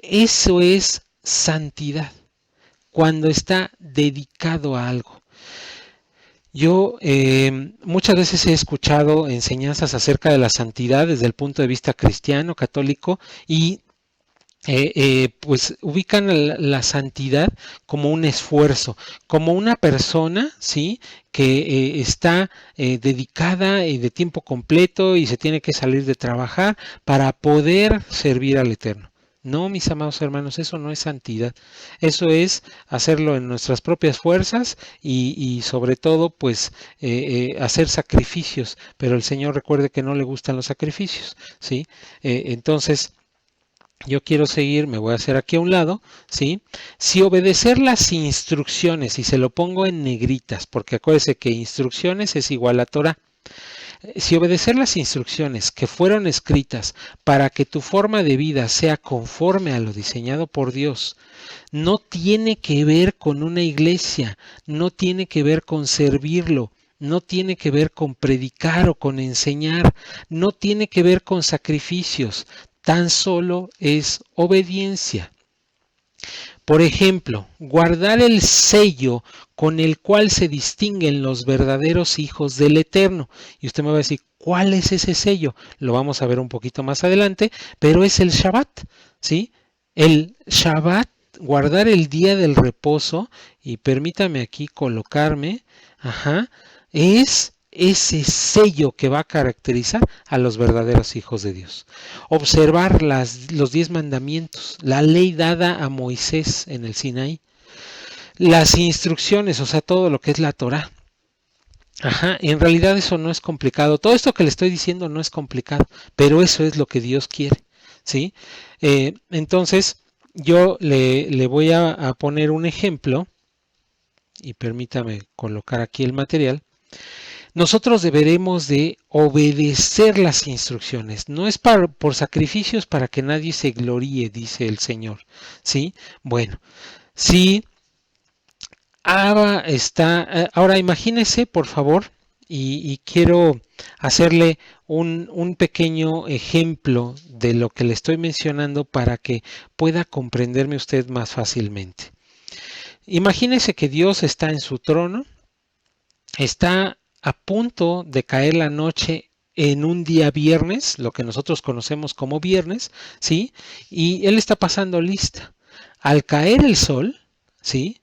Speaker 1: Eso es santidad, cuando está dedicado a algo. Yo muchas veces he escuchado enseñanzas acerca de la santidad desde el punto de vista cristiano, católico, y pues ubican la santidad como un esfuerzo, como una persona, ¿sí? Que está dedicada y de tiempo completo y se tiene que salir de trabajar para poder servir al Eterno. No, mis amados hermanos, eso no es santidad. Eso es hacerlo en nuestras propias fuerzas y sobre todo, pues, hacer sacrificios. Pero el Señor recuerde que no le gustan los sacrificios, ¿sí? Entonces, yo quiero seguir, me voy a hacer aquí a un lado, ¿sí? Si obedecer las instrucciones, y se lo pongo en negritas, porque acuérdese que instrucciones es igual a Torah. Si obedecer las instrucciones que fueron escritas para que tu forma de vida sea conforme a lo diseñado por Dios, no tiene que ver con una iglesia, no tiene que ver con servirlo, no tiene que ver con predicar o con enseñar, no tiene que ver con sacrificios, tan solo es obediencia. Por ejemplo, guardar el sello con el cual se distinguen los verdaderos hijos del Eterno. Y usted me va a decir, ¿cuál es ese sello? Lo vamos a ver un poquito más adelante, pero es el Shabbat, ¿sí? El Shabbat, guardar el día del reposo, y permítame aquí colocarme, es ese sello que va a caracterizar a los verdaderos hijos de Dios. Observar los 10 mandamientos, la ley dada a Moisés en el Sinaí, las instrucciones, o sea, todo lo que es la Torá. En realidad eso no es complicado. Todo esto que le estoy diciendo no es complicado, pero eso es lo que Dios quiere, ¿sí? Entonces, yo le voy a poner un ejemplo, y permítame colocar aquí el material. Nosotros deberemos de obedecer las instrucciones. No es por sacrificios para que nadie se gloríe, dice el Señor. ¿Sí? Bueno, si ahora imagínese, por favor, y quiero hacerle un pequeño ejemplo de lo que le estoy mencionando para que pueda comprenderme usted más fácilmente. Imagínese que Dios está en su trono, está a punto de caer la noche en un día viernes, lo que nosotros conocemos como viernes, ¿sí? Y Él está pasando lista. Al caer el sol, ¿sí?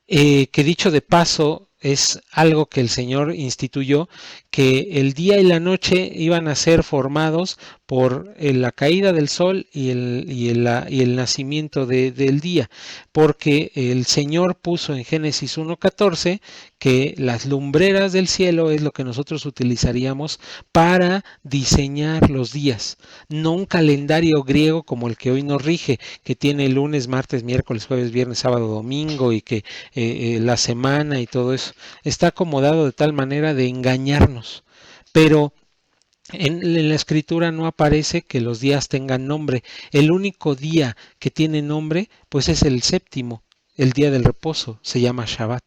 Speaker 1: Que dicho de paso es algo que el Señor instituyó, que el día y la noche iban a ser formados por la caída del sol y el nacimiento del día, porque el Señor puso en Génesis 1:14 que las lumbreras del cielo es lo que nosotros utilizaríamos para diseñar los días, no un calendario griego como el que hoy nos rige, que tiene lunes, martes, miércoles, jueves, viernes, sábado, domingo, y que la semana y todo eso está acomodado de tal manera de engañarnos. Pero en la escritura no aparece que los días tengan nombre. El único día que tiene nombre pues es el séptimo, el día del reposo, se llama Shabbat,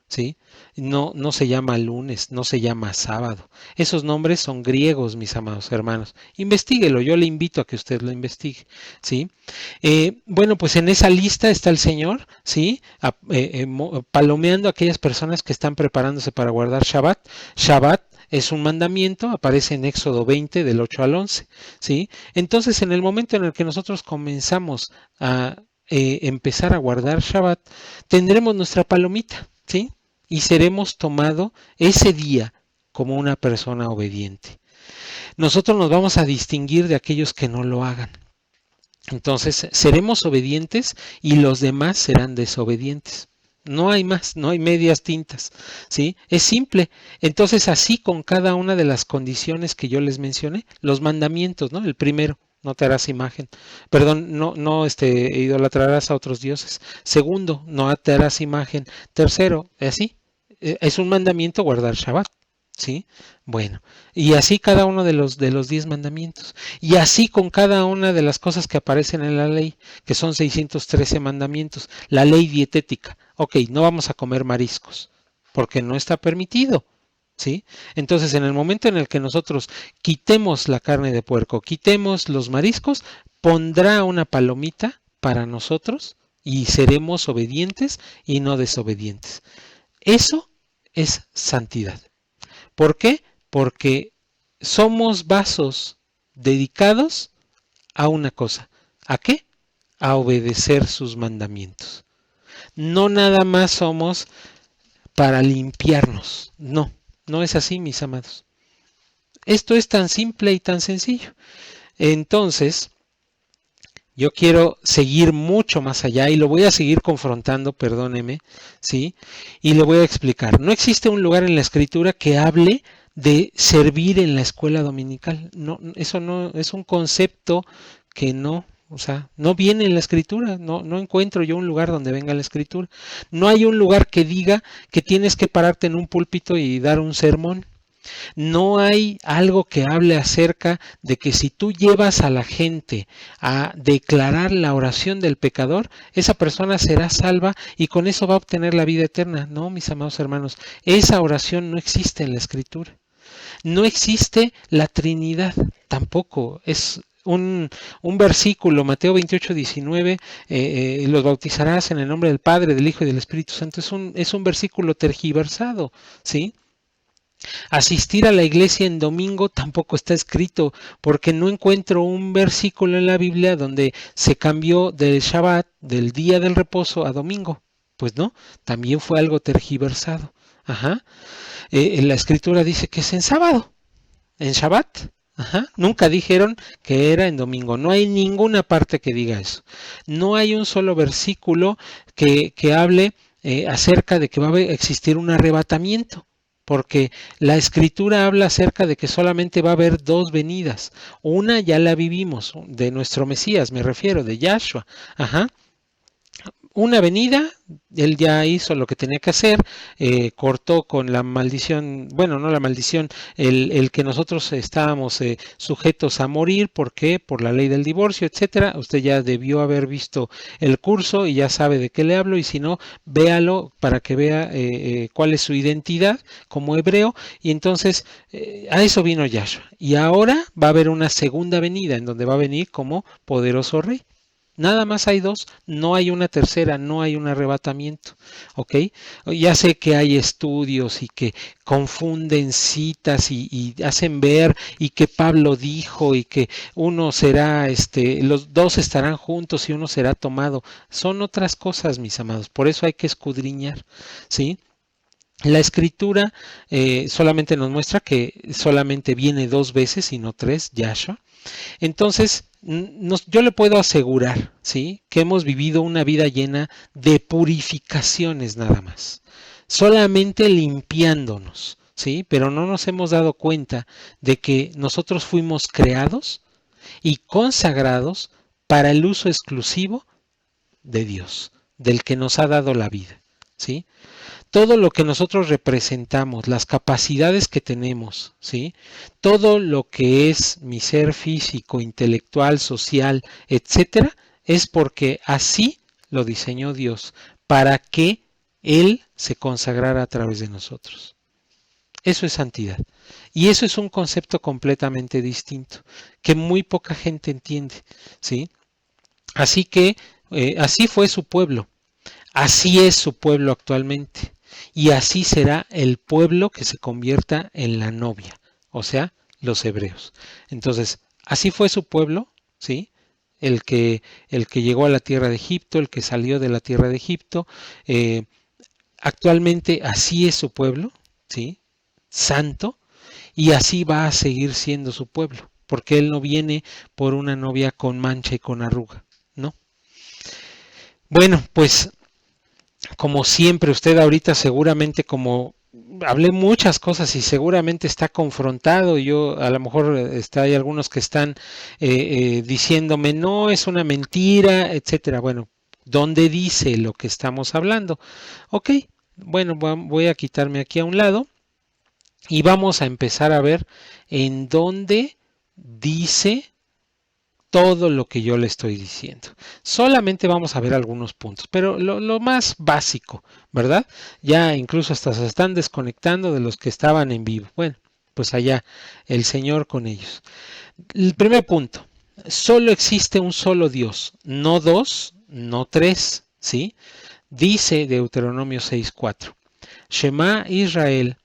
Speaker 1: ¿sí? No se llama lunes, no se llama sábado. Esos nombres son griegos, mis amados hermanos. Investíguelo, yo le invito a que usted lo investigue, ¿sí? Bueno, pues en esa lista está el Señor, ¿sí? Palomeando a aquellas personas que están preparándose para guardar Shabbat. Shabbat es un mandamiento, aparece en Éxodo 20 del 8 al 11, ¿sí? Entonces, en el momento en el que nosotros comenzamos a empezar a guardar Shabbat, tendremos nuestra palomita, ¿sí? Y seremos tomado ese día como una persona obediente. Nosotros nos vamos a distinguir de aquellos que no lo hagan. Entonces seremos obedientes y los demás serán desobedientes. No hay más, no hay medias tintas, ¿sí? Es simple. Entonces así con cada una de las condiciones que yo les mencioné, los mandamientos, ¿no? El primero, no te harás imagen. Perdón, no idolatrarás a otros dioses. Segundo, no te harás imagen. Tercero, así. Es un mandamiento guardar Shabbat. ¿Sí? Bueno, y así cada uno de los 10 mandamientos, y así con cada una de las cosas que aparecen en la ley, que son 613 mandamientos, la ley dietética. Ok, no vamos a comer mariscos, porque no está permitido, ¿sí? Entonces, en el momento en el que nosotros quitemos la carne de puerco, quitemos los mariscos, pondrá una palomita para nosotros y seremos obedientes y no desobedientes. Eso es santidad. ¿Por qué? Porque somos vasos dedicados a una cosa. ¿A qué? A obedecer sus mandamientos. No nada más somos para limpiarnos. No, no es así, mis amados. Esto es tan simple y tan sencillo. Entonces, yo quiero seguir mucho más allá y lo voy a seguir confrontando, perdóneme, ¿sí? Y le voy a explicar. No existe un lugar en la Escritura que hable de servir en la escuela dominical. No, eso no es un concepto que no, o sea, no viene en la Escritura. No encuentro yo un lugar donde venga la Escritura. No hay un lugar que diga que tienes que pararte en un púlpito y dar un sermón. No hay algo que hable acerca de que si tú llevas a la gente a declarar la oración del pecador, esa persona será salva y con eso va a obtener la vida eterna. No, mis amados hermanos, esa oración no existe en la Escritura. No existe la Trinidad, tampoco. Es un versículo, Mateo 28, 19, los bautizarás en el nombre del Padre, del Hijo y del Espíritu Santo. Es un versículo tergiversado, ¿sí? Asistir a la iglesia en domingo tampoco está escrito, porque no encuentro un versículo en la Biblia donde se cambió del Shabbat, del día del reposo, a domingo. Pues no, también fue algo tergiversado. Ajá. La escritura dice que es en sábado, en Shabbat. Ajá. Nunca dijeron que era en domingo. No hay ninguna parte que diga eso. No hay un solo versículo que hable acerca de que va a existir un arrebatamiento, porque la escritura habla acerca de que solamente va a haber dos venidas. Una ya la vivimos, de nuestro Mesías, me refiero, de Yahshua. Ajá. Una venida, él ya hizo lo que tenía que hacer, cortó con la maldición, bueno, no la maldición, el que nosotros estábamos sujetos a morir. ¿Por qué? Por la ley del divorcio, etcétera. Usted ya debió haber visto el curso y ya sabe de qué le hablo, y si no, véalo para que vea cuál es su identidad como hebreo. Y entonces a eso vino Yahshua. Y ahora va a haber una segunda venida en donde va a venir como poderoso rey. Nada más hay dos, no hay una tercera, no hay un arrebatamiento, ¿ok? Ya sé que hay estudios y que confunden citas y hacen ver y que Pablo dijo y que uno será, los dos estarán juntos y uno será tomado. Son otras cosas, mis amados, por eso hay que escudriñar, ¿sí? La escritura solamente nos muestra que solamente viene dos veces y no tres, Yahshua. Entonces, yo le puedo asegurar, ¿sí?, que hemos vivido una vida llena de purificaciones nada más, solamente limpiándonos, ¿sí? Pero no nos hemos dado cuenta de que nosotros fuimos creados y consagrados para el uso exclusivo de Dios, del que nos ha dado la vida, ¿sí? Todo lo que nosotros representamos, las capacidades que tenemos, ¿sí? Todo lo que es mi ser físico, intelectual, social, etcétera, es porque así lo diseñó Dios, para que Él se consagrara a través de nosotros. Eso es santidad. Y eso es un concepto completamente distinto, que muy poca gente entiende, ¿sí? Así que así fue su pueblo, así es su pueblo actualmente, y así será el pueblo que se convierta en la novia, o sea, los hebreos. Entonces, así fue su pueblo, ¿sí? El que, el que llegó a la tierra de Egipto, el que salió de la tierra de Egipto, eh, actualmente así es su pueblo, ¿sí? Santo, y así va a seguir siendo su pueblo, porque Él no viene por una novia con mancha y con arruga, ¿no? Bueno, pues como siempre, usted ahorita seguramente como hablé muchas cosas y seguramente está confrontado. Yo a lo mejor hay algunos que están diciéndome no es una mentira, etcétera. Bueno, ¿dónde dice lo que estamos hablando? Ok, bueno, voy a quitarme aquí a un lado y vamos a empezar a ver en dónde dice todo lo que yo le estoy diciendo. Solamente vamos a ver algunos puntos, pero lo más básico, ¿verdad? Ya incluso hasta se están desconectando de los que estaban en vivo. Bueno, pues allá el Señor con ellos. El primer punto, solo existe un solo Dios, no dos, no tres, ¿sí? Dice Deuteronomio 6:4. Shema Israel,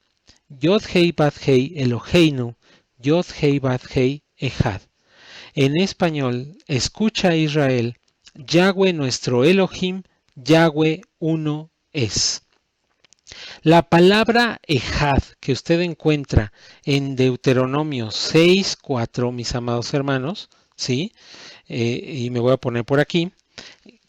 Speaker 1: Yod Hei Bad Hei Eloheinu, Yod Hei Bad Hei Echad. En español, escucha Israel, Yahweh nuestro Elohim, Yahweh uno es. La palabra Ejad que usted encuentra en Deuteronomio 6:4, mis amados hermanos, ¿sí? Y me voy a poner por aquí,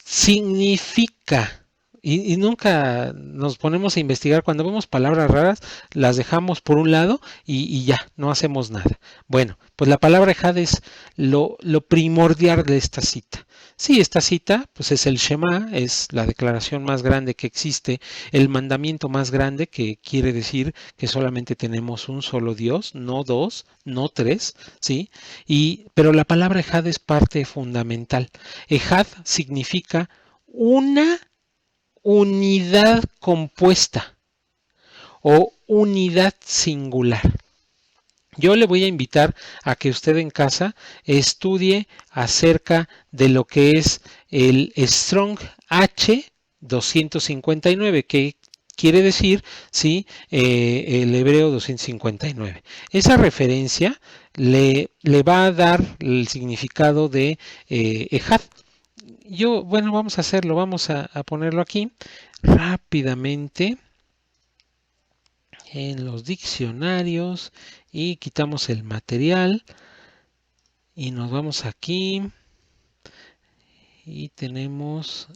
Speaker 1: significa, y nunca nos ponemos a investigar, cuando vemos palabras raras, las dejamos por un lado y ya, no hacemos nada. Bueno, pues la palabra ejad es lo primordial de esta cita. Sí, esta cita, pues es el Shema, es la declaración más grande que existe, el mandamiento más grande que quiere decir que solamente tenemos un solo Dios, no dos, no tres, ¿sí? Pero la palabra ejad es parte fundamental. Ejad significa una unidad compuesta o unidad singular. Yo le voy a invitar a que usted en casa estudie acerca de lo que es el Strong H 259, que quiere decir, sí, el hebreo 259. Esa referencia le va a dar el significado de Ejad. Bueno, vamos a hacerlo, vamos a ponerlo aquí rápidamente en los diccionarios y quitamos el material y nos vamos aquí y tenemos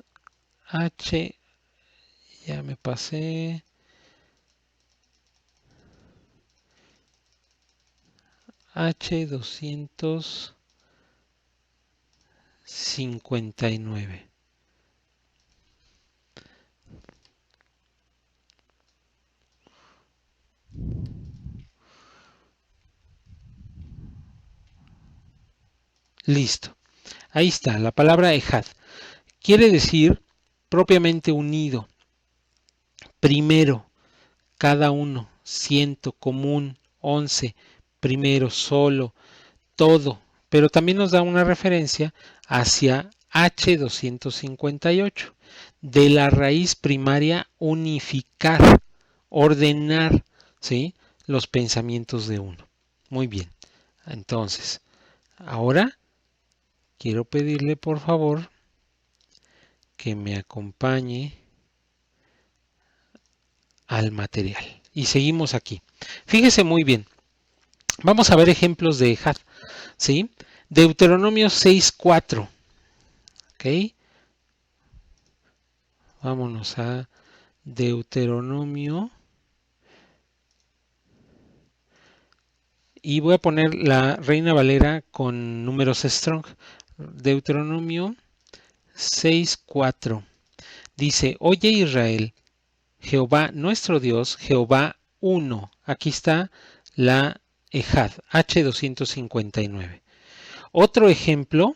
Speaker 1: H, ya me pasé, H259. Listo. Ahí está, la palabra ejad. Quiere decir propiamente unido. Primero, cada uno, ciento, común, 11, primero, solo, todo. Pero también nos da una referencia hacia H258, de la raíz primaria unificar, ordenar, ¿sí? Los pensamientos de uno. Muy bien. Entonces, ahora quiero pedirle por favor que me acompañe al material. Y seguimos aquí. Fíjese muy bien. Vamos a ver ejemplos de Ejad, ¿sí? Deuteronomio 6:4. ¿Ok? Vámonos a Deuteronomio. Y voy a poner la Reina Valera con números strong. Deuteronomio 6:4. Dice, oye Israel, Jehová nuestro Dios, Jehová uno. Aquí está la Ejad, H259. Otro ejemplo,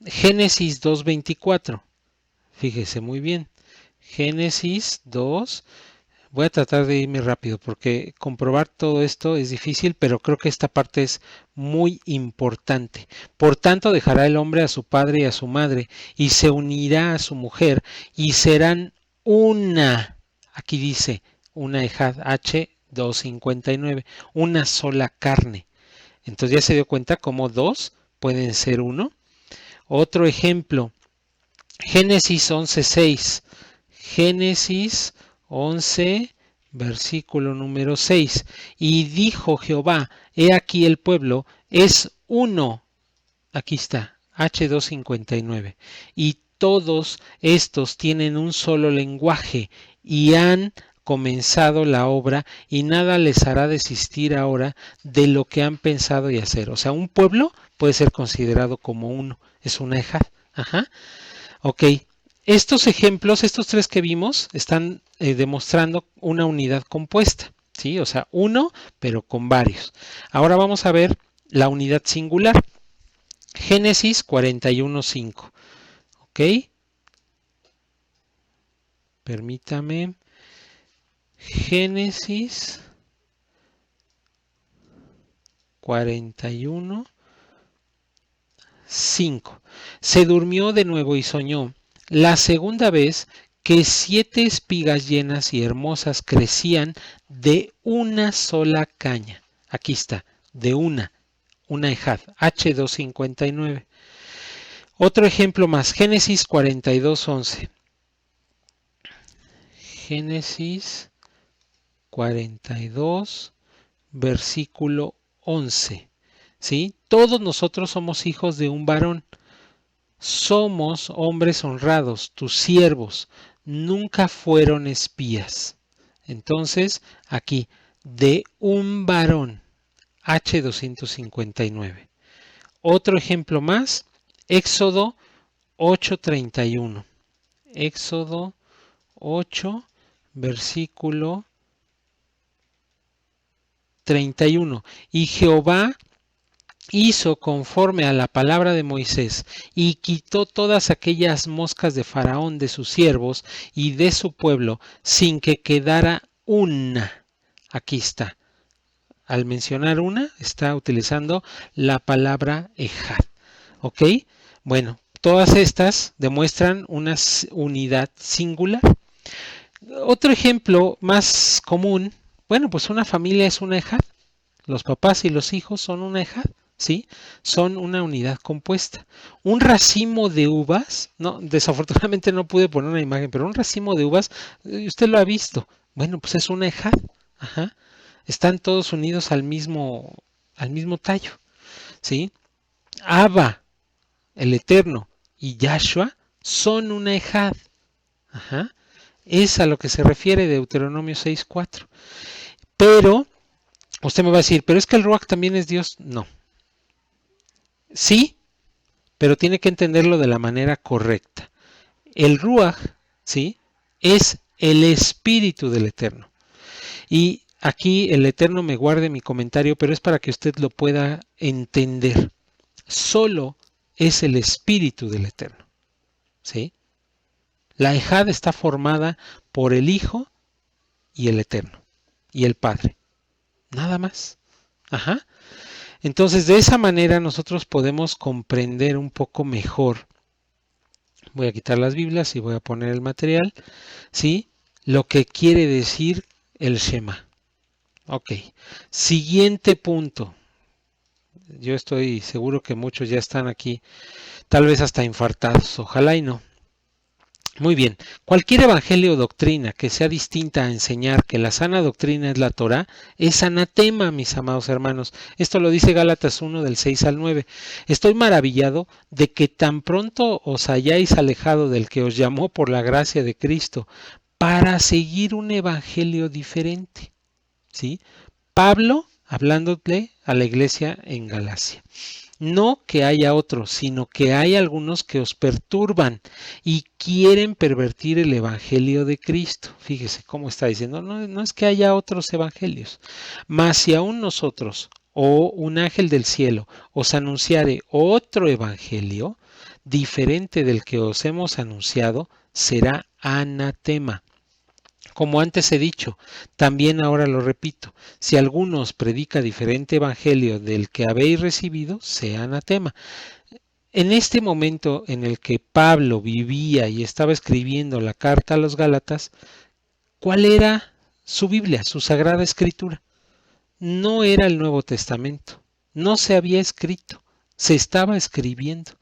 Speaker 1: Génesis 2:24. Fíjese muy bien. Génesis 2. Voy a tratar de irme rápido porque comprobar todo esto es difícil, pero creo que esta parte es muy importante. Por tanto, dejará el hombre a su padre y a su madre y se unirá a su mujer y serán una, aquí dice, una ejad, H259, una sola carne. Entonces ya se dio cuenta cómo dos pueden ser uno. Otro ejemplo, Génesis 11:6. Génesis 11, versículo número 6. Y dijo Jehová, he aquí el pueblo es uno. Aquí está, H259. Y todos estos tienen un solo lenguaje y han comenzado la obra y nada les hará desistir ahora de lo que han pensado y hacer. O sea, un pueblo puede ser considerado como uno. Es una ejad. Ajá. Ok, estos ejemplos, estos tres que vimos, están demostrando una unidad compuesta, ¿sí? O sea, uno, pero con varios. Ahora vamos a ver la unidad singular. Génesis 41:5. Ok, permítame. Génesis 41:5. Se durmió de nuevo y soñó la segunda vez que 7 espigas llenas y hermosas crecían de una sola caña. Aquí está, de una ejad, H259. Otro ejemplo más, Génesis 42:11. Génesis 42, versículo 11. ¿Sí? Todos nosotros somos hijos de un varón. Somos hombres honrados, tus siervos, nunca fueron espías. Entonces, aquí, de un varón, H259. Otro ejemplo más, Éxodo 8:31. Éxodo 8, versículo 31. Y Jehová hizo conforme a la palabra de Moisés y quitó todas aquellas moscas de Faraón, de sus siervos y de su pueblo, sin que quedara una. Aquí está. Al mencionar una, está utilizando la palabra ejad. ¿Ok? Bueno, todas estas demuestran una unidad singular. Otro ejemplo más común, bueno, pues una familia es una ejad. Los papás y los hijos son una ejad, ¿sí? Son una unidad compuesta. Un racimo de uvas, no, desafortunadamente no pude poner una imagen, pero un racimo de uvas, usted lo ha visto. Bueno, pues es una ejad. Ajá. Están todos unidos al mismo tallo, ¿sí? Abba, el Eterno, y Yahshua son una ejad. Ajá. Es a lo que se refiere Deuteronomio 6:4. Pero usted me va a decir, pero es que el Ruach también es Dios. No. Sí, pero tiene que entenderlo de la manera correcta. El Ruach, ¿sí? Es el Espíritu del Eterno. Y aquí el Eterno me guarde mi comentario, pero es para que usted lo pueda entender. Solo es el Espíritu del Eterno, ¿sí? La Ejad está formada por el Hijo y el Eterno, y el Padre. Nada más. Ajá. Entonces, de esa manera nosotros podemos comprender un poco mejor. Voy a quitar las Biblias y voy a poner el material, ¿sí? Lo que quiere decir el Shema. Ok. Siguiente punto. Yo estoy seguro que muchos ya están aquí, tal vez hasta infartados. Ojalá y no. Muy bien, cualquier evangelio o doctrina que sea distinta a enseñar que la sana doctrina es la Torá, es anatema, mis amados hermanos. Esto lo dice Gálatas 1 del 6 al 9. Estoy maravillado de que tan pronto os hayáis alejado del que os llamó por la gracia de Cristo para seguir un evangelio diferente. ¿Sí? Pablo hablándole a la iglesia en Galacia. No que haya otros, sino que hay algunos que os perturban y quieren pervertir el evangelio de Cristo. Fíjese cómo está diciendo, no es que haya otros evangelios, mas si aún nosotros o un ángel del cielo os anunciare otro evangelio diferente del que os hemos anunciado, será anatema. Como antes he dicho, también ahora lo repito, si alguno os predica diferente evangelio del que habéis recibido, sea anatema. En este momento en el que Pablo vivía y estaba escribiendo la carta a los Gálatas, ¿cuál era su Biblia, su Sagrada Escritura? No era el Nuevo Testamento, no se había escrito, se estaba escribiendo.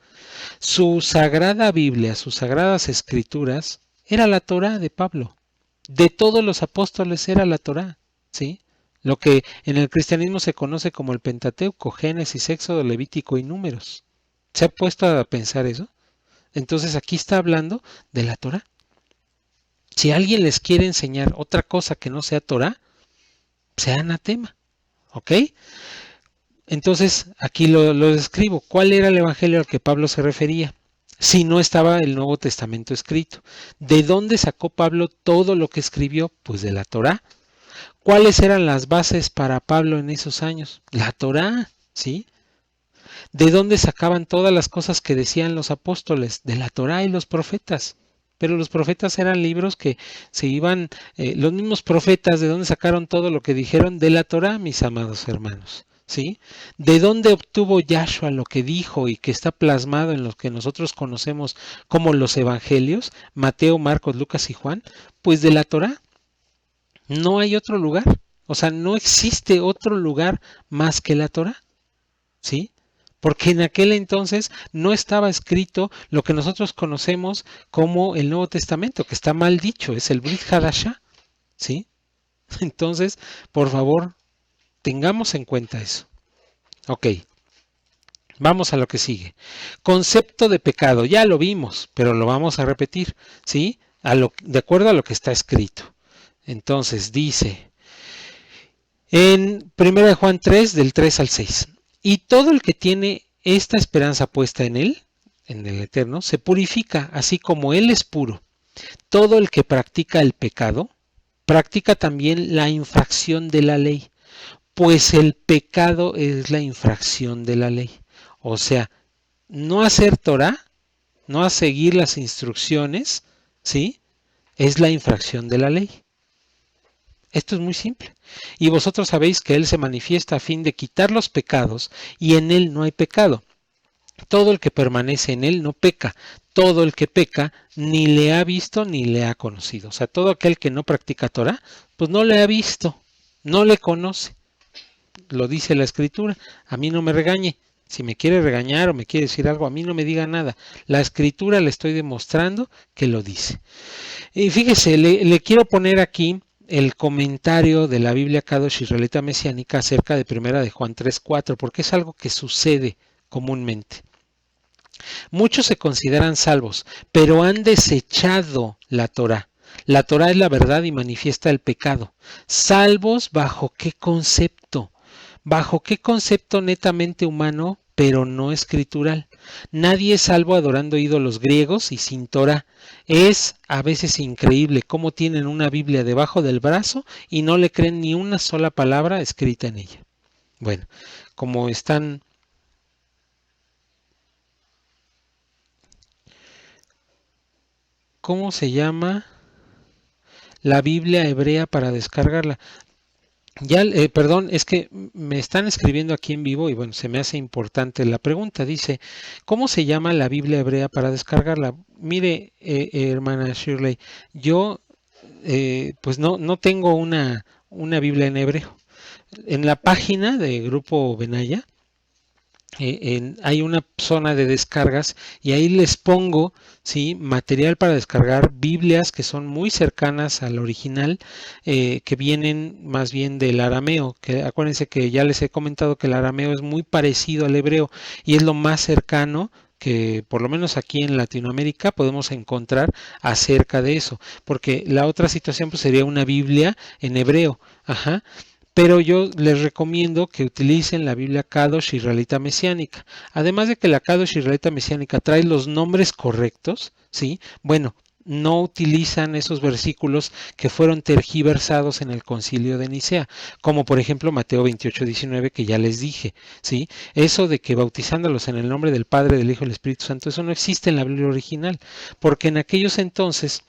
Speaker 1: Su Sagrada Biblia, sus Sagradas Escrituras, era la Torá de Pablo. De todos los apóstoles era la Torá, ¿sí? Lo que en el cristianismo se conoce como el Pentateuco, Génesis, Éxodo, Levítico y Números. ¿Se ha puesto a pensar eso? Entonces aquí está hablando de la Torá. Si alguien les quiere enseñar otra cosa que no sea Torá, sea anatema, ¿ok? Entonces aquí lo describo. ¿Cuál era el evangelio al que Pablo se refería? Si no estaba el Nuevo Testamento escrito. ¿De dónde sacó Pablo todo lo que escribió? Pues de la Torá. ¿Cuáles eran las bases para Pablo en esos años? La Torá, ¿sí? ¿De dónde sacaban todas las cosas que decían los apóstoles? De la Torá y los profetas. Pero los profetas eran libros que se iban, los mismos profetas, ¿de dónde sacaron todo lo que dijeron? De la Torá, mis amados hermanos. ¿Sí? ¿De dónde obtuvo Yahshua lo que dijo y que está plasmado en lo que nosotros conocemos como los evangelios, Mateo, Marcos, Lucas y Juan? Pues de la Torá. No hay otro lugar. O sea, no existe otro lugar más que la Torá. ¿Sí? Porque en aquel entonces no estaba escrito lo que nosotros conocemos como el Nuevo Testamento, que está mal dicho, es el Brit Hadashah, ¿sí? Entonces, por favor, tengamos en cuenta eso. Ok, vamos a lo que sigue. Concepto de pecado, ya lo vimos, pero lo vamos a repetir, ¿sí? De acuerdo a lo que está escrito. Entonces dice en 1 Juan 3, del 3 al 6. Y todo el que tiene esta esperanza puesta en él, en el Eterno, se purifica, así como él es puro. Todo el que practica el pecado, practica también la infracción de la ley, pues el pecado es la infracción de la ley. O sea, no hacer Torah, no seguir las instrucciones, ¿sí? Es la infracción de la ley. Esto es muy simple. Y vosotros sabéis que Él se manifiesta a fin de quitar los pecados, y en Él no hay pecado. Todo el que permanece en Él no peca. Todo el que peca ni le ha visto ni le ha conocido. O sea, todo aquel que no practica Torah, pues no le ha visto, no le conoce. Lo dice la Escritura. A mí no me regañe. Si me quiere regañar o me quiere decir algo, a mí no me diga nada. La Escritura le estoy demostrando que lo dice. Y fíjese, le quiero poner aquí el comentario de la Biblia Kadosh Israelita Mesiánica acerca de 1 de Juan 3:4, porque es algo que sucede comúnmente. Muchos se consideran salvos, pero han desechado la Torá. La Torá es la verdad y manifiesta el pecado. ¿Salvos bajo qué concepto? ¿Bajo qué concepto netamente humano, pero no escritural? Nadie es salvo adorando ídolos griegos y sin Torá. Es a veces increíble cómo tienen una Biblia debajo del brazo y no le creen ni una sola palabra escrita en ella. Bueno, como están... ¿Cómo se llama la Biblia hebrea para descargarla? Ya, perdón, es que me están escribiendo aquí en vivo y bueno, se me hace importante la pregunta. Dice, ¿cómo se llama la Biblia hebrea para descargarla? Mire, hermana Shirley, yo pues no tengo una Biblia en hebreo. En la página de Grupo Benaya hay una zona de descargas y ahí les pongo, ¿sí?, material para descargar, Biblias que son muy cercanas al original, que vienen más bien del arameo, que acuérdense que ya les he comentado que el arameo es muy parecido al hebreo y es lo más cercano que por lo menos aquí en Latinoamérica podemos encontrar acerca de eso, porque la otra situación pues sería una Biblia en hebreo, ajá. Pero yo les recomiendo que utilicen la Biblia Kadosh Israelita Mesiánica. Además de que la Kadosh Israelita Mesiánica trae los nombres correctos, ¿sí? Bueno, no utilizan esos versículos que fueron tergiversados en el Concilio de Nicea, como por ejemplo Mateo 28:19, que ya les dije, ¿sí? Eso de que bautizándolos en el nombre del Padre, del Hijo y del Espíritu Santo, eso no existe en la Biblia original, porque en aquellos entonces,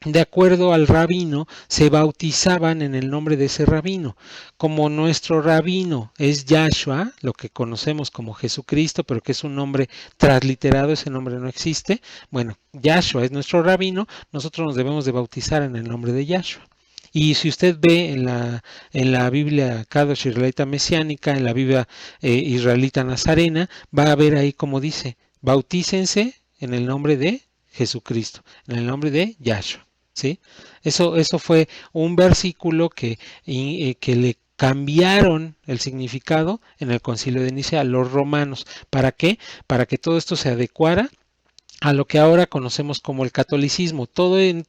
Speaker 1: de acuerdo al rabino, se bautizaban en el nombre de ese rabino. Como nuestro rabino es Yahshua, lo que conocemos como Jesucristo, pero que es un nombre transliterado, ese nombre no existe. Bueno, Yahshua es nuestro rabino, nosotros nos debemos de bautizar en el nombre de Yahshua. Y si usted ve en la Biblia Kadosh Israelita Mesiánica, en la Biblia Israelita Nazarena, va a ver ahí como dice, bautícense en el nombre de Jesucristo, en el nombre de Yahshua. ¿Sí? Eso fue un versículo que le cambiaron el significado en el Concilio de Nicea a los romanos. ¿Para qué? Para que todo esto se adecuara a lo que ahora conocemos como el catolicismo. Todo eso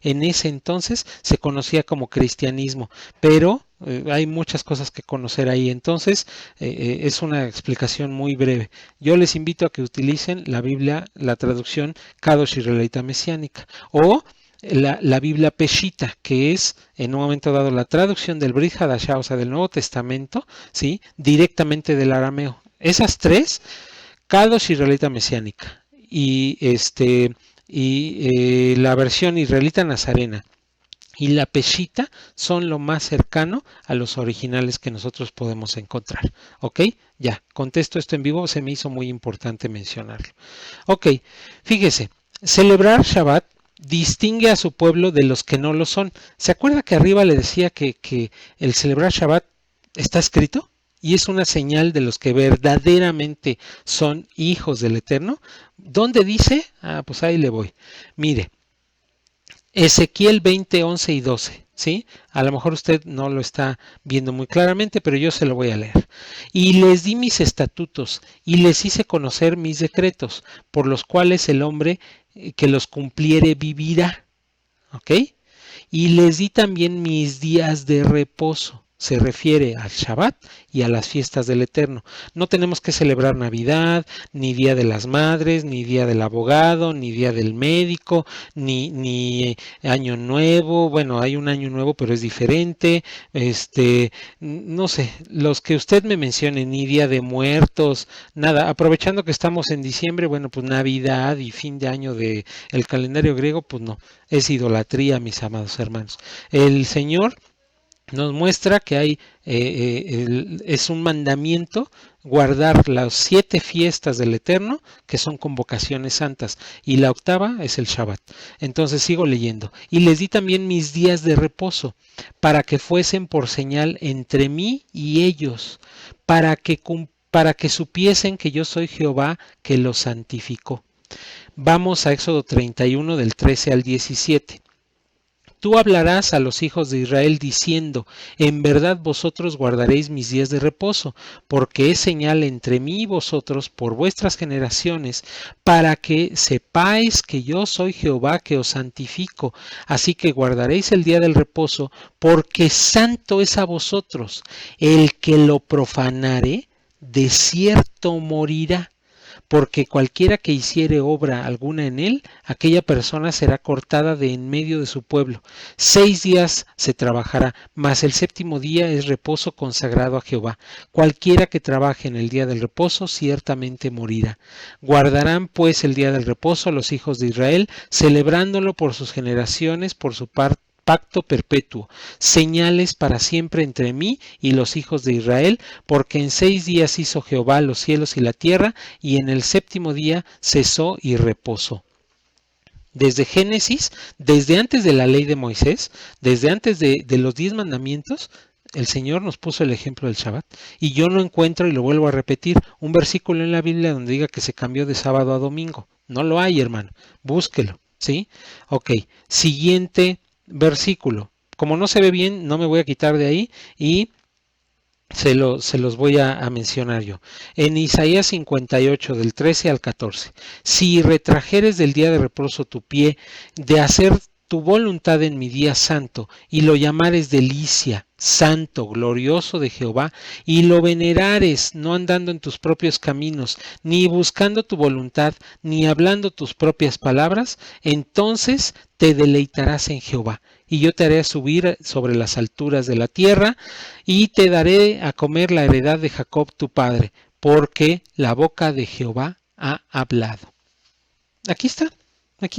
Speaker 1: en ese entonces se conocía como cristianismo, pero hay muchas cosas que conocer ahí. Entonces, es una explicación muy breve. Yo les invito a que utilicen la Biblia, la traducción Kadosh Israelita Mesiánica, o la Biblia Peshita, que es en un momento dado la traducción del Brit Hadashah, o sea, del Nuevo Testamento, ¿sí? Directamente del arameo. Esas tres, Kadosh Israelita Mesiánica y la versión israelita nazarena y la Peshita son lo más cercano a los originales que nosotros podemos encontrar. ¿Ok? Ya, contesto esto en vivo, se me hizo muy importante mencionarlo. Ok, fíjese, celebrar Shabbat distingue a su pueblo de los que no lo son. ¿Se acuerda que arriba le decía que el celebrar Shabbat está escrito? Y es una señal de los que verdaderamente son hijos del Eterno. ¿Dónde dice? Ah, pues ahí le voy. Mire, Ezequiel 20, 11 y 12, ¿sí? A lo mejor usted no lo está viendo muy claramente, pero yo se lo voy a leer. Y les di mis estatutos y les hice conocer mis decretos, por los cuales el hombre que los cumpliere vivirá. ¿Ok? Y les di también mis días de reposo. Se refiere al Shabbat y a las fiestas del Eterno. No tenemos que celebrar Navidad, ni Día de las Madres, ni Día del Abogado, ni Día del Médico, ni Año Nuevo. Bueno, hay un Año Nuevo, pero es diferente. No sé, los que usted me mencione, ni Día de Muertos, nada. Aprovechando que estamos en diciembre, bueno, pues Navidad y fin de año de el calendario griego, pues no, es idolatría, mis amados hermanos. El Señor nos muestra que es un mandamiento guardar las 7 fiestas del Eterno, que son convocaciones santas, y la octava es el Shabbat. Entonces sigo leyendo. Y les di también mis días de reposo, para que fuesen por señal entre mí y ellos, para que supiesen que yo soy Jehová que los santificó. Vamos a Éxodo 31 del 13 al 17. Tú hablarás a los hijos de Israel diciendo, en verdad vosotros guardaréis mis días de reposo, porque es señal entre mí y vosotros por vuestras generaciones, para que sepáis que yo soy Jehová que os santifico. Así que guardaréis el día del reposo, porque santo es a vosotros. El que lo profanare, de cierto morirá. Porque cualquiera que hiciere obra alguna en él, aquella persona será cortada de en medio de su pueblo. 6 días se trabajará, mas el séptimo día es reposo consagrado a Jehová. Cualquiera que trabaje en el día del reposo ciertamente morirá. Guardarán pues el día del reposo los hijos de Israel, celebrándolo por sus generaciones, por su pacto perpetuo, señales para siempre entre mí y los hijos de Israel, porque en 6 días hizo Jehová los cielos y la tierra, y en el séptimo día cesó y reposó. Desde Génesis, desde antes de la ley de Moisés, desde antes de los 10 mandamientos, el Señor nos puso el ejemplo del Shabbat, y yo no encuentro, y lo vuelvo a repetir, un versículo en la Biblia donde diga que se cambió de sábado a domingo. No lo hay, hermano. Búsquelo, ¿sí? Ok, siguiente versículo. Como no se ve bien, no me voy a quitar de ahí y se los voy a mencionar yo. En Isaías 58, del 13 al 14. Si retrajeres del día de reposo tu pie, de hacer tu voluntad en mi día santo, y lo llamares delicia, santo, glorioso de Jehová, y lo venerares, no andando en tus propios caminos, ni buscando tu voluntad, ni hablando tus propias palabras, entonces te deleitarás en Jehová, y yo te haré subir sobre las alturas de la tierra, y te daré a comer la heredad de Jacob tu padre, porque la boca de Jehová ha hablado. Aquí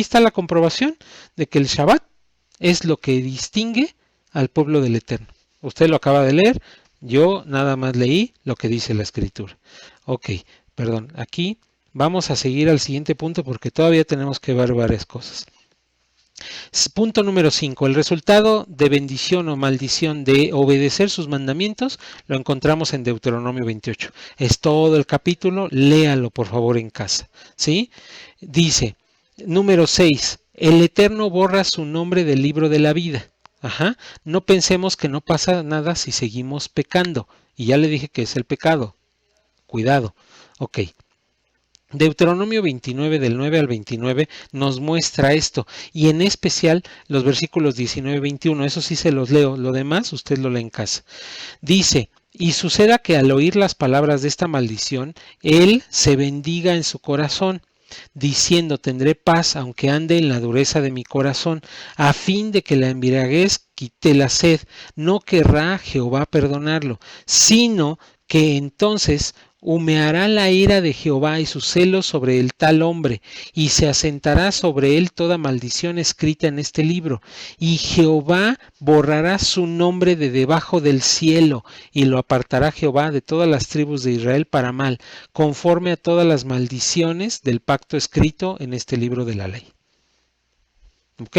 Speaker 1: está la comprobación de que el Shabbat es lo que distingue al pueblo del Eterno. Usted lo acaba de leer, yo nada más leí lo que dice la Escritura. Ok, perdón, aquí vamos a seguir al siguiente punto porque todavía tenemos que ver varias cosas. Punto número 5. El resultado de bendición o maldición de obedecer sus mandamientos lo encontramos en Deuteronomio 28. Es todo el capítulo, léalo por favor en casa. ¿Sí? Dice, número 6. El Eterno borra su nombre del libro de la vida. Ajá. No pensemos que no pasa nada si seguimos pecando. Y ya le dije que es el pecado. Cuidado. Ok. Deuteronomio 29 del 9 al 29 nos muestra esto y en especial los versículos 19 y 21, eso sí se los leo, lo demás usted lo lee en casa. Dice, y suceda que al oír las palabras de esta maldición, él se bendiga en su corazón, diciendo tendré paz aunque ande en la dureza de mi corazón, a fin de que la embriaguez quite la sed, no querrá Jehová perdonarlo, sino que entonces humeará la ira de Jehová y sus celos sobre el tal hombre, y se asentará sobre él toda maldición escrita en este libro, y Jehová borrará su nombre de debajo del cielo, y lo apartará Jehová de todas las tribus de Israel para mal, conforme a todas las maldiciones del pacto escrito en este libro de la ley. ¿Ok?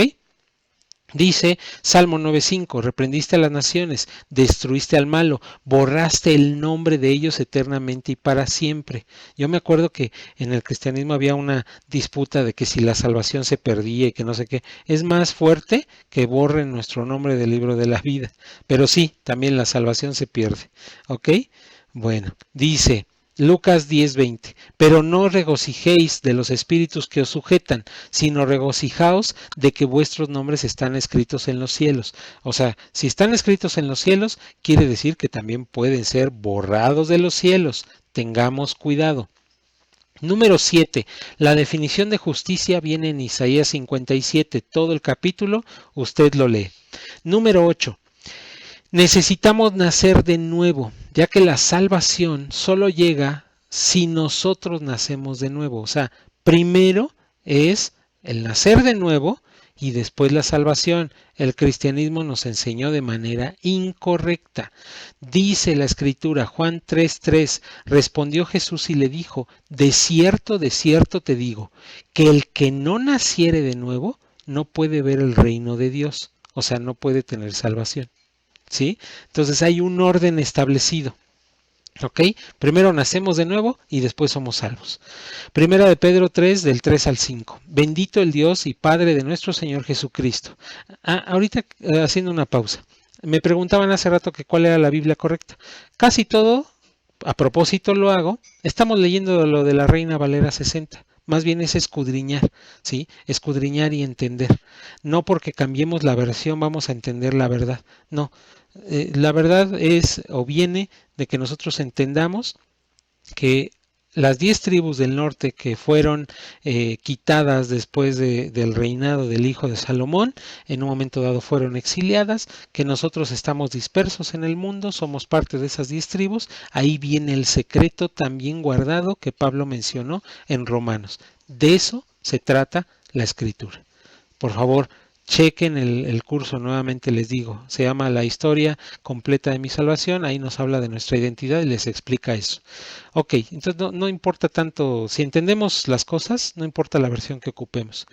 Speaker 1: Dice Salmo 9.5, reprendiste a las naciones, destruiste al malo, borraste el nombre de ellos eternamente y para siempre. Yo me acuerdo que en el cristianismo había una disputa de que si la salvación se perdía y que no sé qué. Es más fuerte que borren nuestro nombre del libro de la vida. Pero sí, también la salvación se pierde. ¿Ok? Bueno, dice Lucas 10:20, pero no regocijéis de los espíritus que os sujetan, sino regocijaos de que vuestros nombres están escritos en los cielos. O sea, si están escritos en los cielos, quiere decir que también pueden ser borrados de los cielos. Tengamos cuidado. Número 7. La definición de justicia viene en Isaías 57. Todo el capítulo, usted lo lee. Número 8. Necesitamos nacer de nuevo, ya que la salvación solo llega si nosotros nacemos de nuevo. O sea, primero es el nacer de nuevo y después la salvación. El cristianismo nos enseñó de manera incorrecta. Dice la Escritura, Juan 3:3, respondió Jesús y le dijo, de cierto te digo, que el que no naciere de nuevo no puede ver el reino de Dios. O sea, no puede tener salvación. ¿Sí? Entonces hay un orden establecido. ¿Ok? Primero nacemos de nuevo y después somos salvos. Primera de Pedro 3, del 3 al 5. Bendito el Dios y Padre de nuestro Señor Jesucristo. Ahorita haciendo una pausa. Me preguntaban hace rato que cuál era la Biblia correcta. Casi todo, a propósito lo hago, estamos leyendo lo de la Reina Valera 60. Más bien es escudriñar, ¿sí? Escudriñar y entender. No porque cambiemos la versión vamos a entender la verdad. No, la verdad es o viene de que nosotros entendamos que las 10 tribus del norte que fueron quitadas después del reinado del hijo de Salomón, en un momento dado fueron exiliadas, que nosotros estamos dispersos en el mundo, somos parte de esas 10 tribus, ahí viene el secreto también guardado que Pablo mencionó en Romanos. De eso se trata la Escritura. Por favor, chequen el curso, nuevamente les digo, se llama La historia completa de mi salvación, ahí nos habla de nuestra identidad y les explica eso. Ok, entonces no importa tanto, si entendemos las cosas, no importa la versión que ocupemos.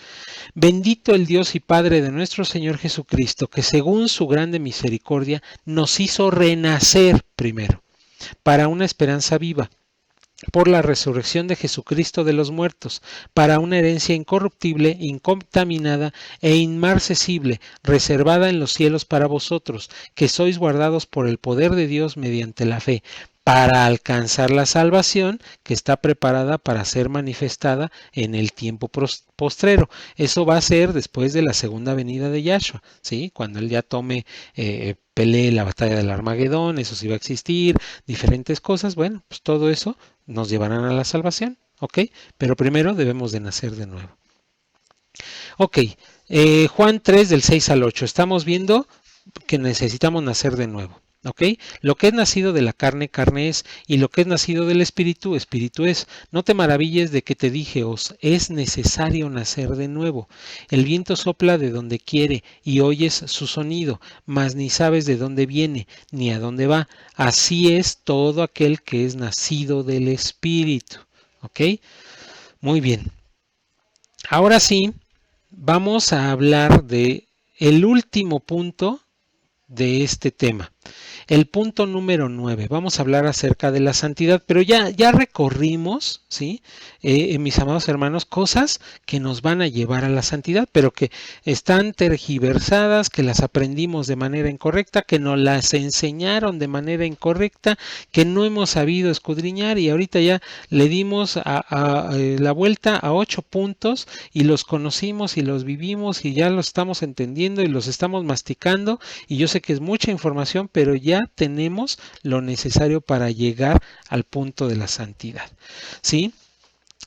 Speaker 1: Bendito el Dios y Padre de nuestro Señor Jesucristo, que según su grande misericordia nos hizo renacer primero, para una esperanza viva, por la resurrección de Jesucristo de los muertos, para una herencia incorruptible, incontaminada e inmarcesible, reservada en los cielos para vosotros, que sois guardados por el poder de Dios mediante la fe, para alcanzar la salvación que está preparada para ser manifestada en el tiempo postrero. Eso va a ser después de la segunda venida de Yahshua, ¿sí? Cuando él ya pelee la batalla del Armagedón, eso sí va a existir, diferentes cosas, bueno, pues todo eso nos llevarán a la salvación, ¿ok? Pero primero debemos de nacer de nuevo. Ok, Juan 3 del 6 al 8, estamos viendo que necesitamos nacer de nuevo. ¿Ok? Lo que es nacido de la carne, carne es, y lo que es nacido del espíritu, espíritu es. No te maravilles de que te dije, os es necesario nacer de nuevo. El viento sopla de donde quiere y oyes su sonido, mas ni sabes de dónde viene ni a dónde va. Así es todo aquel que es nacido del espíritu. ¿Ok? Muy bien. Ahora sí, vamos a hablar de el último punto de este tema. El punto número 9, vamos a hablar acerca de la santidad, pero ya recorrimos, ¿sí? Mis amados hermanos, cosas que nos van a llevar a la santidad, pero que están tergiversadas, que las aprendimos de manera incorrecta, que nos las enseñaron de manera incorrecta, que no hemos sabido escudriñar y ahorita ya le dimos la vuelta a 8 puntos y los conocimos y los vivimos y ya los estamos entendiendo y los estamos masticando y yo sé que es mucha información, pero ya tenemos lo necesario para llegar al punto de la santidad. ¿Sí?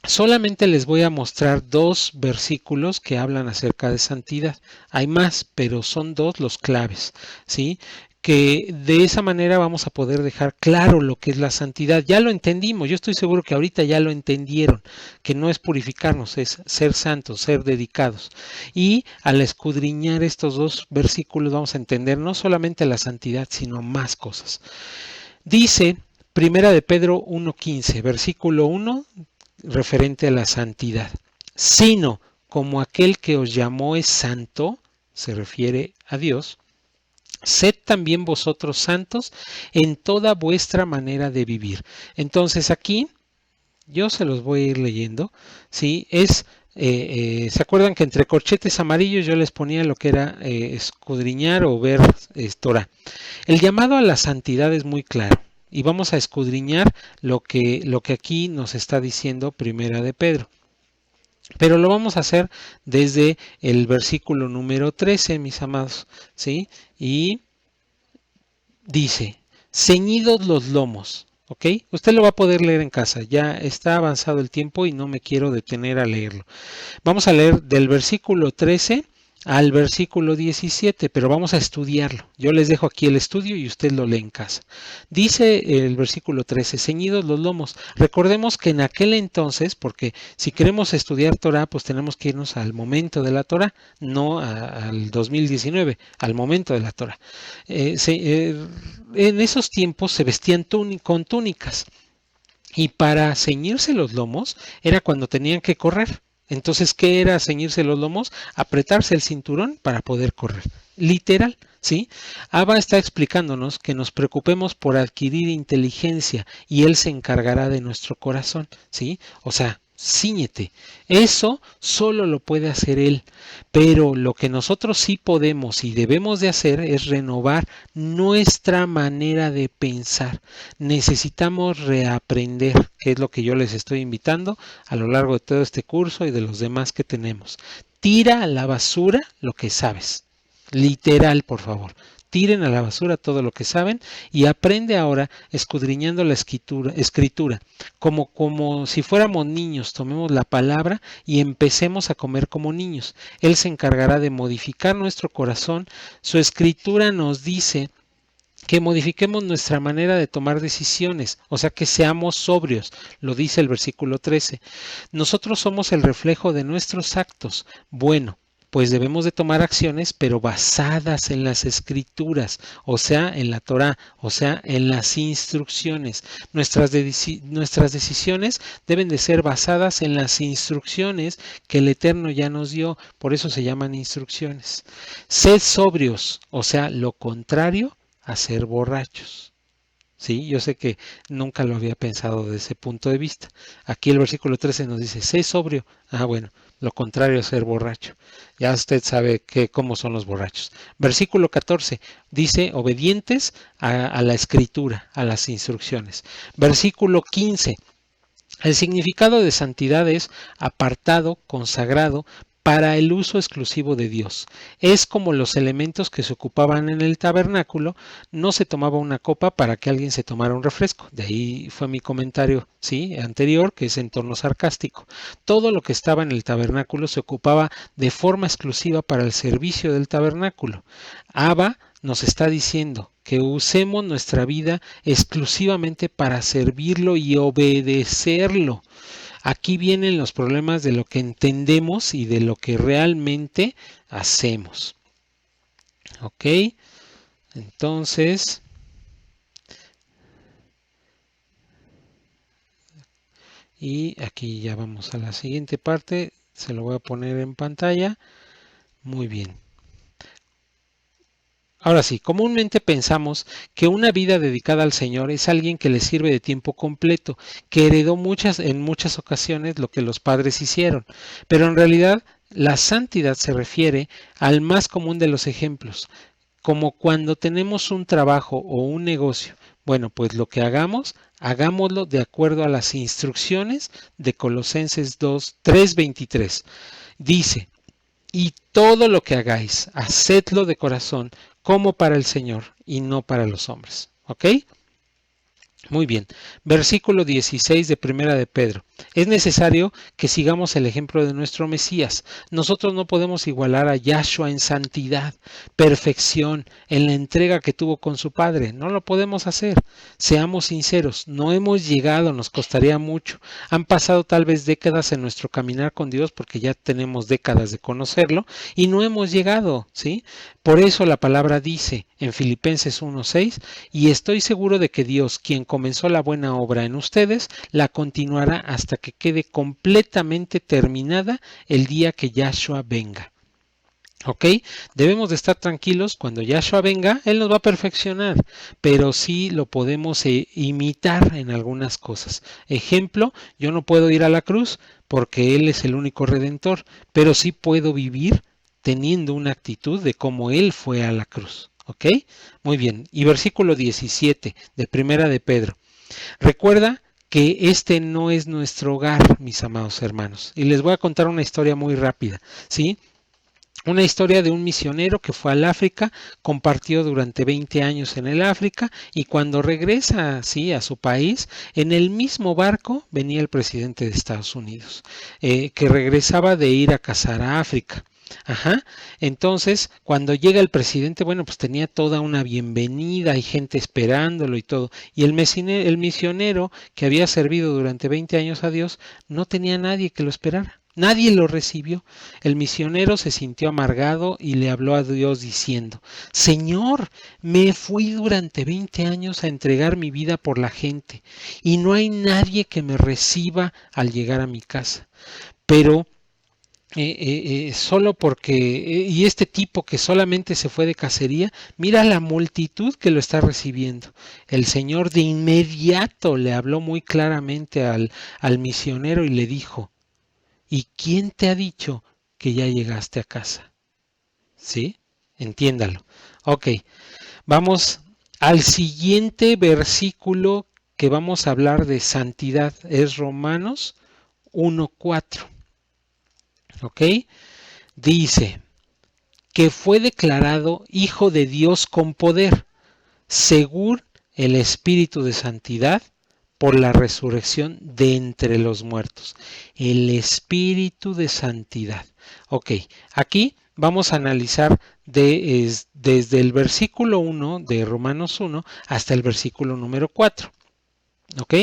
Speaker 1: Solamente les voy a mostrar 2 versículos que hablan acerca de santidad. Hay más, pero son 2 los claves, ¿sí? Que de esa manera vamos a poder dejar claro lo que es la santidad. Ya lo entendimos, yo estoy seguro que ahorita ya lo entendieron, que no es purificarnos, es ser santos, ser dedicados. Y al escudriñar estos 2 versículos vamos a entender no solamente la santidad, sino más cosas. Dice Primera de Pedro 1:15, versículo 1, referente a la santidad, sino como aquel que os llamó es santo, se refiere a Dios, sed también vosotros santos en toda vuestra manera de vivir. Entonces aquí, yo se los voy a ir leyendo, ¿sí? ¿Se acuerdan que entre corchetes amarillos yo les ponía lo que era escudriñar o ver Torah? El llamado a la santidad es muy claro. Y vamos a escudriñar lo que aquí nos está diciendo Primera de Pedro. Pero lo vamos a hacer desde el versículo número 13, mis amados, ¿sí? Y dice, ceñidos los lomos, ¿ok? Usted lo va a poder leer en casa, ya está avanzado el tiempo y no me quiero detener a leerlo. Vamos a leer del versículo 13 al versículo 17, pero vamos a estudiarlo. Yo les dejo aquí el estudio y usted lo lee en casa. Dice el versículo 13, ceñidos los lomos. Recordemos que en aquel entonces, porque si queremos estudiar Torah, pues tenemos que irnos al momento de la Torah, no al 2019, al momento de la Torah. En esos tiempos se vestían con túnicas y para ceñirse los lomos era cuando tenían que correr. Entonces, ¿qué era ceñirse los lomos? Apretarse el cinturón para poder correr. Literal, ¿sí? Abba está explicándonos que nos preocupemos por adquirir inteligencia y Él se encargará de nuestro corazón, ¿sí? O sea, cíñete. Eso solo lo puede hacer Él. Pero lo que nosotros sí podemos y debemos de hacer es renovar nuestra manera de pensar. Necesitamos reaprender, que es lo que yo les estoy invitando a lo largo de todo este curso y de los demás que tenemos. Tira a la basura lo que sabes. Literal, por favor. Tiren a la basura todo lo que saben y aprende ahora escudriñando la escritura. Como si fuéramos niños, tomemos la palabra y empecemos a comer como niños. Él se encargará de modificar nuestro corazón. Su escritura nos dice que modifiquemos nuestra manera de tomar decisiones, o sea que seamos sobrios, lo dice el versículo 13. Nosotros somos el reflejo de nuestros actos. Bueno, pues debemos de tomar acciones, pero basadas en las escrituras, o sea, en la Torah, o sea, en las instrucciones. Nuestras decisiones deben de ser basadas en las instrucciones que el Eterno ya nos dio, por eso se llaman instrucciones. Sed sobrios, o sea, lo contrario a ser borrachos. Sí, yo sé que nunca lo había pensado desde ese punto de vista. Aquí el versículo 13 nos dice, sé sobrio. Ah, bueno, lo contrario es ser borracho. Ya usted sabe cómo son los borrachos. Versículo 14 dice, obedientes a la escritura, a las instrucciones. Versículo 15, el significado de santidad es apartado, consagrado, para el uso exclusivo de Dios. Es como los elementos que se ocupaban en el tabernáculo, no se tomaba una copa para que alguien se tomara un refresco. De ahí fue mi comentario, sí, anterior, que es en tono sarcástico. Todo lo que estaba en el tabernáculo se ocupaba de forma exclusiva para el servicio del tabernáculo. Abba nos está diciendo que usemos nuestra vida exclusivamente para servirlo y obedecerlo. Aquí vienen los problemas de lo que entendemos y de lo que realmente hacemos. ¿Ok? Entonces, y aquí ya vamos a la siguiente parte. Se lo voy a poner en pantalla. Muy bien. Ahora sí, comúnmente pensamos que una vida dedicada al Señor es alguien que le sirve de tiempo completo, que heredó en muchas ocasiones lo que los padres hicieron, pero en realidad la santidad se refiere al más común de los ejemplos, como cuando tenemos un trabajo o un negocio. Bueno, pues lo que hagamos, hagámoslo de acuerdo a las instrucciones de Colosenses 3:23. Dice, y todo lo que hagáis, hacedlo de corazón, como para el Señor y no para los hombres. ¿Ok? Muy bien. Versículo 16 de Primera de Pedro. Es necesario que sigamos el ejemplo de nuestro Mesías. Nosotros no podemos igualar a Yahshua en santidad, perfección, en la entrega que tuvo con su Padre. No lo podemos hacer. Seamos sinceros, no hemos llegado, nos costaría mucho. Han pasado tal vez décadas en nuestro caminar con Dios porque ya tenemos décadas de conocerlo y no hemos llegado, ¿sí? Por eso la palabra dice en Filipenses 1:6, y estoy seguro de que Dios, quien comenzó la buena obra en ustedes, la continuará hasta que quede completamente terminada el día que Yahshua venga. ¿Ok? Debemos de estar tranquilos, cuando Yahshua venga, Él nos va a perfeccionar, pero sí lo podemos imitar en algunas cosas. Ejemplo, yo no puedo ir a la cruz porque Él es el único redentor, pero sí puedo vivir teniendo una actitud de cómo Él fue a la cruz. ¿Ok? Muy bien. Y versículo 17 de Primera de Pedro. Recuerda que este no es nuestro hogar, mis amados hermanos. Y les voy a contar una historia muy rápida, ¿sí? Una historia de un misionero que fue al África, compartió durante 20 años en el África y cuando regresa así a su país, en el mismo barco venía el presidente de Estados Unidos, que regresaba de ir a cazar a África. Ajá. Entonces, cuando llega el presidente, bueno, pues tenía toda una bienvenida, hay gente esperándolo y todo. Y el misionero que había servido durante 20 años a Dios, no tenía nadie que lo esperara. Nadie lo recibió. El misionero se sintió amargado y le habló a Dios diciendo, Señor, me fui durante 20 años a entregar mi vida por la gente y no hay nadie que me reciba al llegar a mi casa. Pero solo porque, y este tipo que solamente se fue de cacería, mira la multitud que lo está recibiendo. El Señor de inmediato le habló muy claramente al misionero y le dijo, ¿y quién te ha dicho que ya llegaste a casa? ¿Sí? Entiéndalo. Ok, vamos al siguiente versículo que vamos a hablar de santidad. Es Romanos 1:4. ¿Ok? Dice que fue declarado Hijo de Dios con poder, según el Espíritu de Santidad, por la resurrección de entre los muertos. El Espíritu de Santidad. Ok, aquí vamos a analizar desde el versículo 1 de Romanos 1 hasta el versículo número 4. Ok,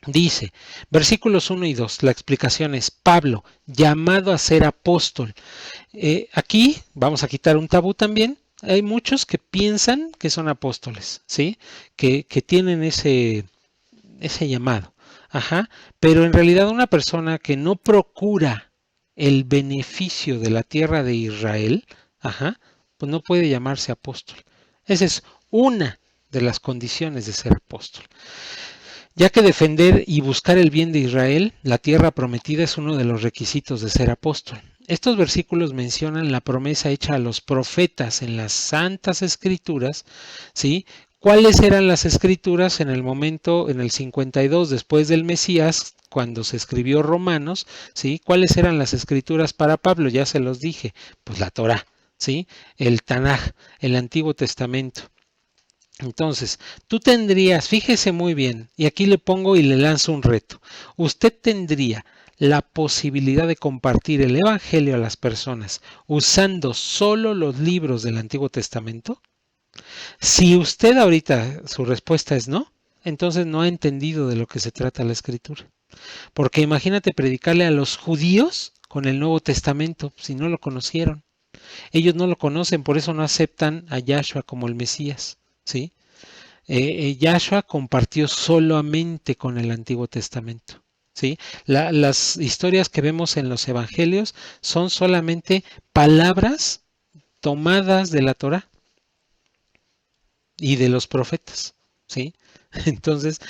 Speaker 1: dice, versículos 1 y 2, la explicación es Pablo, llamado a ser apóstol. Aquí vamos a quitar un tabú también. Hay muchos que piensan que son apóstoles, ¿sí? Que tienen ese llamado. Ajá. Pero en realidad una persona que no procura el beneficio de la tierra de Israel, ajá, pues no puede llamarse apóstol. Esa es una de las condiciones de ser apóstol. Ya que defender y buscar el bien de Israel, la tierra prometida, es uno de los requisitos de ser apóstol. Estos versículos mencionan la promesa hecha a los profetas en las santas escrituras, ¿sí? ¿Cuáles eran las escrituras en el momento, en el 52 después del Mesías, cuando se escribió Romanos, ¿sí? ¿Cuáles eran las escrituras para Pablo? Ya se los dije, pues la Torá, ¿sí? El Tanaj, el Antiguo Testamento. Entonces, tú tendrías, fíjese muy bien, y aquí le pongo y le lanzo un reto. Usted tendría la posibilidad de compartir el Evangelio a las personas usando solo los libros del Antiguo Testamento. Si usted ahorita su respuesta es no, entonces no ha entendido de lo que se trata la Escritura. Porque imagínate predicarle a los judíos con el Nuevo Testamento si no lo conocieron. Ellos no lo conocen, por eso no aceptan a Yahshua como el Mesías, ¿sí? Yahshua compartió solamente con el Antiguo Testamento, ¿sí? Las historias que vemos en los evangelios son solamente palabras tomadas de la Torá y de los profetas, ¿sí? Entonces,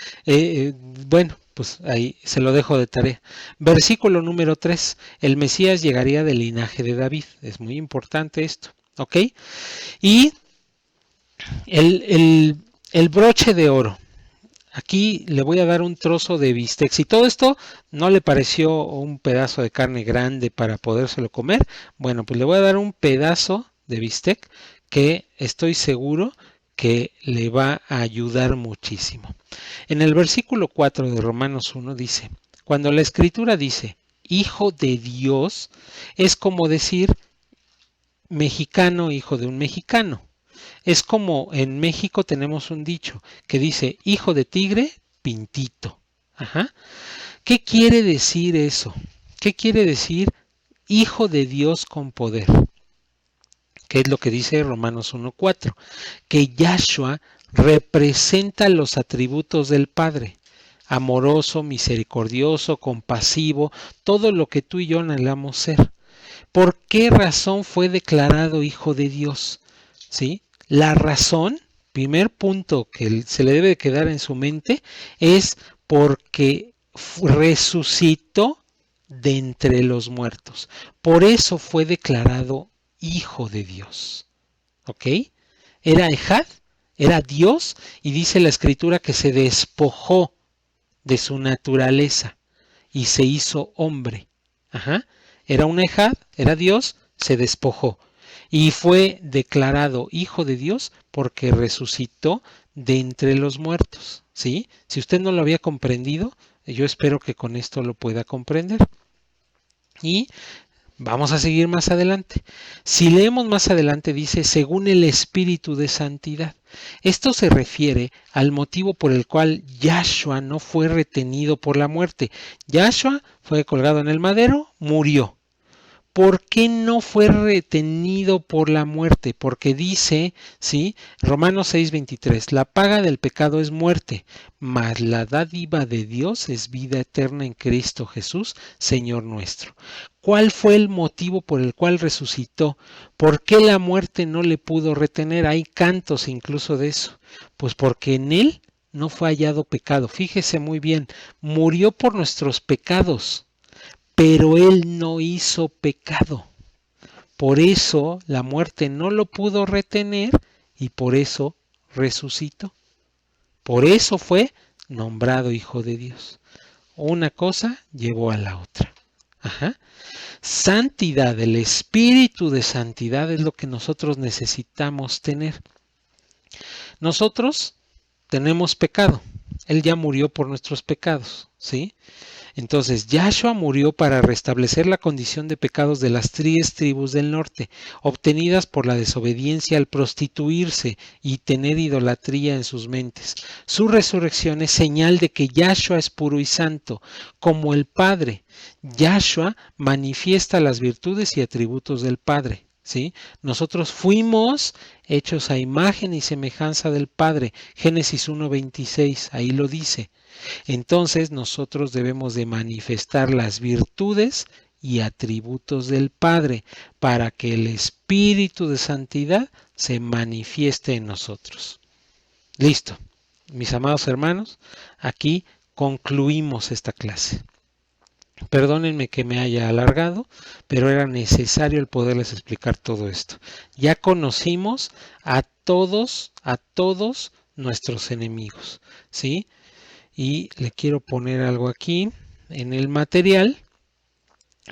Speaker 1: bueno, pues ahí se lo dejo de tarea. Versículo número 3, el Mesías llegaría del linaje de David. Es muy importante esto, ¿ok? Y el broche de oro. Aquí le voy a dar un trozo de bistec. Si todo esto no le pareció un pedazo de carne grande para podérselo comer, bueno, pues le voy a dar un pedazo de bistec que estoy seguro que le va a ayudar muchísimo. En el versículo 4 de Romanos 1 dice, cuando la escritura dice, hijo de Dios, es como decir mexicano, hijo de un mexicano. Es como en México tenemos un dicho que dice, hijo de tigre, pintito. Ajá. ¿Qué quiere decir eso? ¿Qué quiere decir hijo de Dios con poder? ¿Qué es lo que dice Romanos 1:4? Que Yahshua representa los atributos del Padre. Amoroso, misericordioso, compasivo, todo lo que tú y yo anhelamos ser. ¿Por qué razón fue declarado hijo de Dios? ¿Sí? La razón, primer punto que se le debe quedar en su mente, es porque resucitó de entre los muertos. Por eso fue declarado hijo de Dios. ¿Ok? Era Ejad, era Dios, y dice la escritura que se despojó de su naturaleza y se hizo hombre. Ajá. Era un Ejad, era Dios, se despojó. Y fue declarado hijo de Dios porque resucitó de entre los muertos, ¿sí? Si usted no lo había comprendido, yo espero que con esto lo pueda comprender. Y vamos a seguir más adelante. Si leemos más adelante dice, según el Espíritu de Santidad. Esto se refiere al motivo por el cual Yahshua no fue retenido por la muerte. Yahshua fue colgado en el madero, murió. ¿Por qué no fue retenido por la muerte? Porque dice, ¿sí? Romanos 6:23, la paga del pecado es muerte, mas la dádiva de Dios es vida eterna en Cristo Jesús, Señor nuestro. ¿Cuál fue el motivo por el cual resucitó? ¿Por qué la muerte no le pudo retener? Hay cantos incluso de eso. Pues porque en él no fue hallado pecado. Fíjese muy bien, murió por nuestros pecados, pero él no hizo pecado. Por eso la muerte no lo pudo retener y por eso resucitó. Por eso fue nombrado hijo de Dios. Una cosa llevó a la otra. Ajá. Santidad, el espíritu de santidad es lo que nosotros necesitamos tener. Nosotros tenemos pecado. Él ya murió por nuestros pecados, ¿sí? Entonces, Yahshua murió para restablecer la condición de pecados de las 10 tribus del norte, obtenidas por la desobediencia al prostituirse y tener idolatría en sus mentes. Su resurrección es señal de que Yahshua es puro y santo, como el Padre. Yahshua manifiesta las virtudes y atributos del Padre. ¿Sí? Nosotros fuimos hechos a imagen y semejanza del Padre. Génesis 1:26, ahí lo dice. Entonces nosotros debemos de manifestar las virtudes y atributos del Padre para que el Espíritu de Santidad se manifieste en nosotros. Listo. Mis amados hermanos, aquí concluimos esta clase. Perdónenme que me haya alargado, pero era necesario el poderles explicar todo esto. Ya conocimos a todos nuestros enemigos, ¿sí? Y le quiero poner algo aquí en el material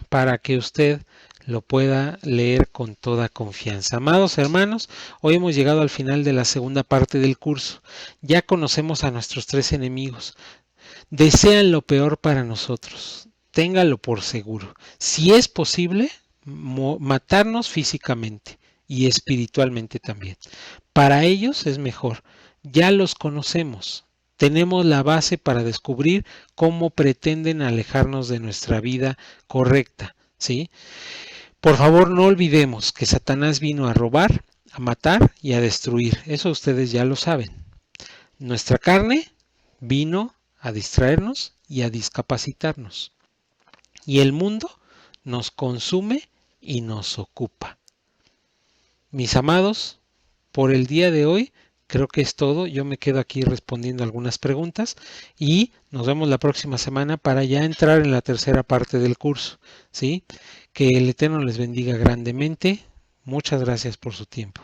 Speaker 1: para que usted lo pueda leer con toda confianza. Amados hermanos, hoy hemos llegado al final de la segunda parte del curso. Ya conocemos a nuestros 3 enemigos. Desean lo peor para nosotros. Téngalo por seguro. Si es posible, matarnos físicamente y espiritualmente también. Para ellos es mejor. Ya los conocemos. Tenemos la base para descubrir cómo pretenden alejarnos de nuestra vida correcta, ¿sí? Por favor, no olvidemos que Satanás vino a robar, a matar y a destruir. Eso ustedes ya lo saben. Nuestra carne vino a distraernos y a discapacitarnos. Y el mundo nos consume y nos ocupa. Mis amados, por el día de hoy creo que es todo. Yo me quedo aquí respondiendo algunas preguntas y nos vemos la próxima semana para ya entrar en la tercera parte del curso, ¿sí? Que el Eterno les bendiga grandemente. Muchas gracias por su tiempo.